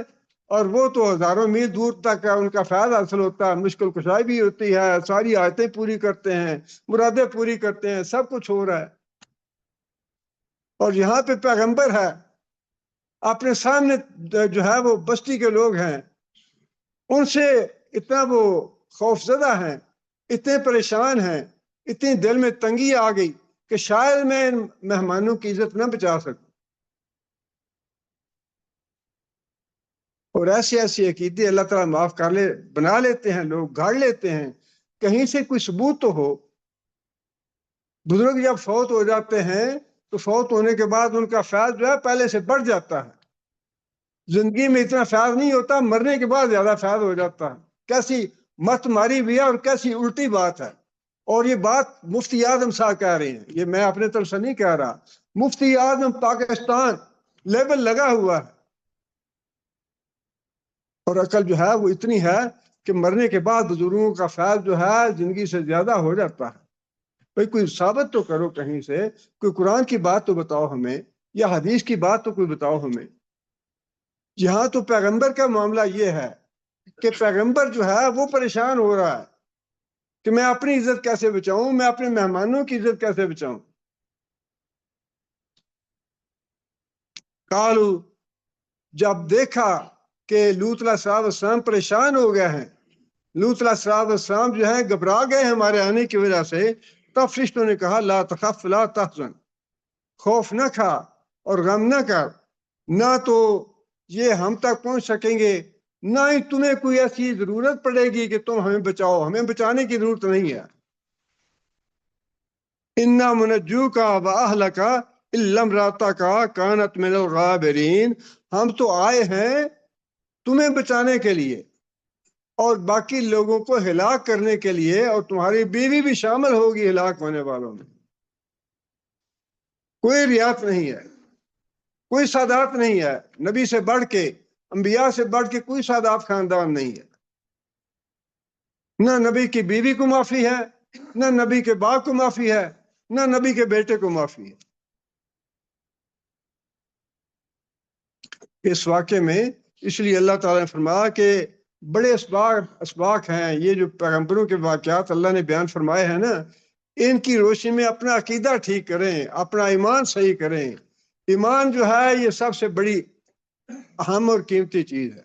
اور وہ تو ہزاروں میل دور تک ان کا فیض حاصل ہوتا ہے، مشکل کشائی بھی ہوتی ہے، ساری آیتیں پوری کرتے ہیں، مرادیں پوری کرتے ہیں، سب کچھ ہو رہا ہے۔ اور یہاں پہ پیغمبر ہے، اپنے سامنے جو ہے وہ بستی کے لوگ ہیں، ان سے اتنا وہ خوف زدہ ہیں، اتنے پریشان ہیں، اتنی دل میں تنگی آ گئی کہ شاید میں ان مہمانوں کی عزت نہ بچا سکوں۔ اور ایسے ایسے عقیدے اللہ تعالیٰ معاف کر لے، بنا لیتے ہیں لوگ، گھاڑ لیتے ہیں، کہیں سے کوئی ثبوت تو ہو۔ بزرگ جب فوت ہو جاتے ہیں تو فوت ہونے کے بعد ان کا فیض جو ہے پہلے سے بڑھ جاتا ہے۔ زندگی میں اتنا فیض نہیں ہوتا، مرنے کے بعد زیادہ فیض ہو جاتا ہے۔ کیسی مت ماری ہوئی ہے اور کیسی الٹی بات ہے۔ اور یہ بات مفتی اعظم صاحب کہہ رہے ہیں، یہ میں اپنے طرف سے نہیں کہہ رہا، مفتی اعظم پاکستان لیبل لگا ہوا ہے۔ اور عقل جو ہے وہ اتنی ہے کہ مرنے کے بعد بزرگوں کا فیض جو ہے زندگی سے زیادہ ہو جاتا ہے۔ بھئی کوئی ثابت تو کرو کہیں سے، کوئی قرآن کی بات تو بتاؤ ہمیں، یا حدیث کی بات تو کوئی بتاؤ ہمیں۔ یہاں تو پیغمبر کا معاملہ یہ ہے کہ پیغمبر جو ہے وہ پریشان ہو رہا ہے کہ میں اپنی عزت کیسے بچاؤں، میں اپنے مہمانوں کی عزت کیسے بچاؤں۔ قالو، جب دیکھا کہ لوط علیہ السلام پریشان ہو گئے ہیں، لوط علیہ السلام جو ہے گھبرا گئے ہمارے آنے کی وجہ سے، تب فرشتوں نے کہا لا تخف لا تحزن، خوف نہ کھا اور غم نہ کر، نہ تو یہ ہم تک پہنچ سکیں گے، نہ ہی تمہیں کوئی ایسی ضرورت پڑے گی کہ تم ہمیں بچاؤ، ہمیں بچانے کی ضرورت نہیں ہے۔ انا منجوک واہلک الا امراتک کانت من الغابرین، ہم تو آئے ہیں تمہیں بچانے کے لیے اور باقی لوگوں کو ہلاک کرنے کے لیے، اور تمہاری بیوی بھی شامل ہوگی ہلاک ہونے والوں میں۔ کوئی رعایت نہیں ہے، کوئی سادات نہیں ہے، نبی سے بڑھ کے، انبیاء سے بڑھ کے کوئی سادات خاندان نہیں ہے۔ نہ نبی کی بیوی کو معافی ہے، نہ نبی کے باپ کو معافی ہے، نہ نبی کے بیٹے کو معافی ہے۔ اس واقعے میں اس لیے اللہ تعالیٰ نے فرمایا کہ بڑے اسباق ہیں یہ جو پیغمبروں کے واقعات اللہ نے بیان فرمائے ہیں نا، ان کی روشنی میں اپنا عقیدہ ٹھیک کریں، اپنا ایمان صحیح کریں۔ ایمان جو ہے یہ سب سے بڑی اہم اور قیمتی چیز ہے۔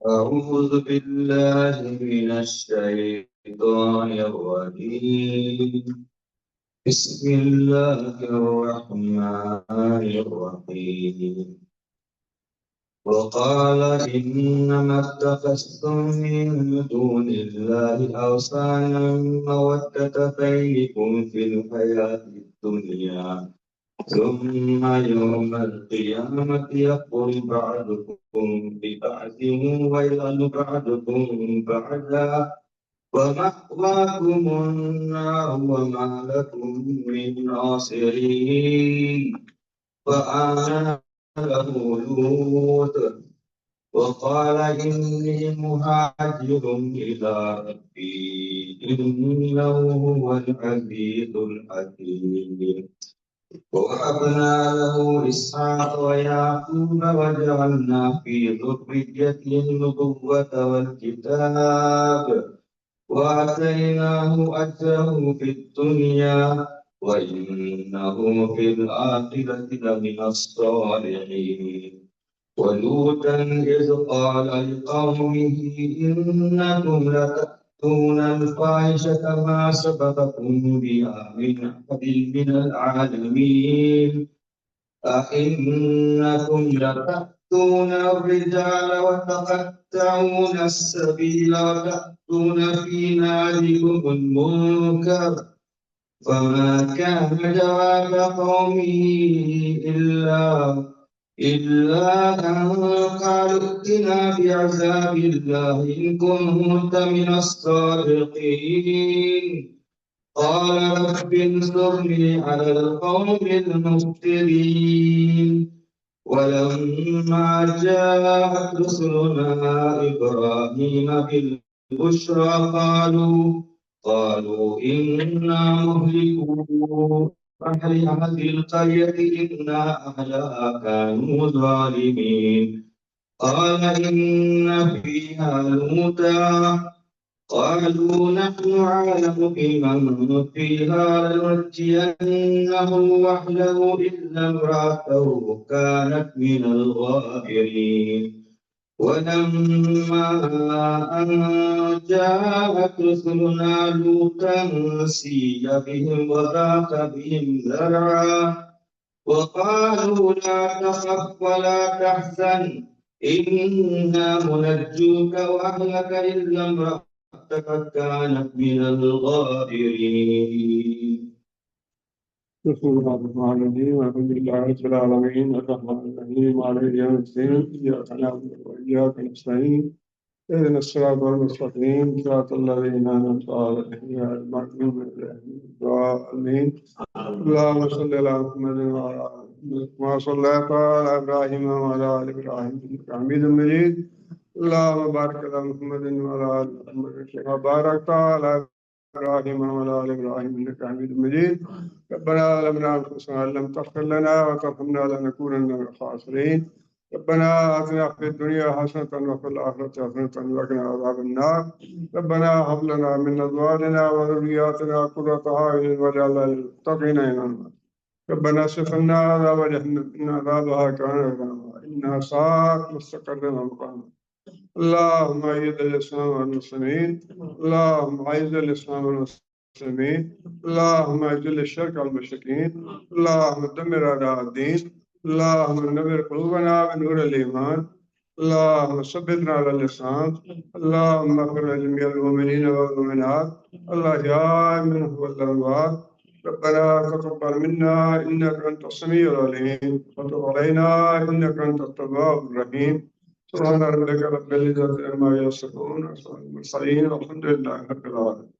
أعوذ بالله من الشيطان الرجيم. بسم الله الرحمن الرحيم. وقال إنما اتخذتم من دون الله أوثانا مودة بينكم في الحياة الدنيا ثم يوم القيامة يكفر بعضكم ببعض ويلعن بعضكم بعضا ومأواكم النار وما لكم من ناصرين. وآمن له لوط وقال إني مهاجر إلى ربي إنه هو العزيز الحكيم. ووهبنا له إسحاق ويعقوب وجعلنا في ذريته النبوة والكتاب وآتيناه أجره في الدنيا وإنه في الآخرة لمن الصالحين. ولوطا إذ قال لقومه إنكم لتأتون الفاحشة ما سبقكم بها من أحد من العالمين. أئنكم لتأتون الرجال وتقطعون السبيل وتأتون في ناديكم المنكر. فما كان جواب قومه إلا أن قالوا ائتنا بعذاب الله إن كنت من الصادقين. قال رب انصرني على القوم المفسدين. ولما جاءت رسلنا إبراهيم بالبشرى قالوا إنا مهلكو أهل هذه القرية إن أهلها كانوا ظالمين. قال إن فيها لوطا قالوا نحن أعلم بمن فيها لننجينه وأهله إلا امرأته كانت من الغابرين. ولما أن جاءت رسلنا لوطا سيء بهم وضاق بهم ذرعا وقالوا لا تخف ولا تحزن إنا منجوك وأهلك إلا امرأتك كانت من الغابرين. بسم الله الرحمن الرحيم الحمد لله رب العالمين الرحمن الرحيم مالك يوم الدين إياك نعبد وإياك نستعين اهدنا الصراط المستقيم صراط الذين أنعمت عليهم غير المغضوب عليهم ولا الضالين. اللهم صل على محمد وعلى آل محمد كما صليت على إبراهيم وعلى آل إبراهيم إنك حميد مجيد. اللهم بارك على محمد وعلى آل محمد كما باركت على إبراهيم وعلى آل إبراهيم إنك حميد مجيد. ربنا ظلمنا أنفسنا إن لم تغفر لنا وترحمنا لنكونن من الخاسرين. ربنا آتنا في الدنيا حسنة وفي الآخرة حسنة وقنا عذاب النار ربنا هب لنا من أزواجنا وذرياتنا قرة أعين واجعلنا للمتقين إماما ربنا اصرف عنا عذاب جهنم إن عذابها كان غراما إنها ساءت مستقرا ومقاما اللهم أيد الإسلام والمسلمين اللهم أعز الإسلام والمسلمين اللهم أذل الشرك والمشركين اللهم دمر أعداء الدين اللهم نور قلوبنا بنور الإيمان اللهم ثبتنا على اللسان اللهم اغفر لجميع المؤمنين والمؤمنات الأحياء منهم والأموات ربنا تقبل منا إنك أنت السميع العليم وتب علينا إنك أنت التواب الرحيم سبحان ربك رب العزة عما يصفون وسلام على المرسلين والحمد لله رب العالمين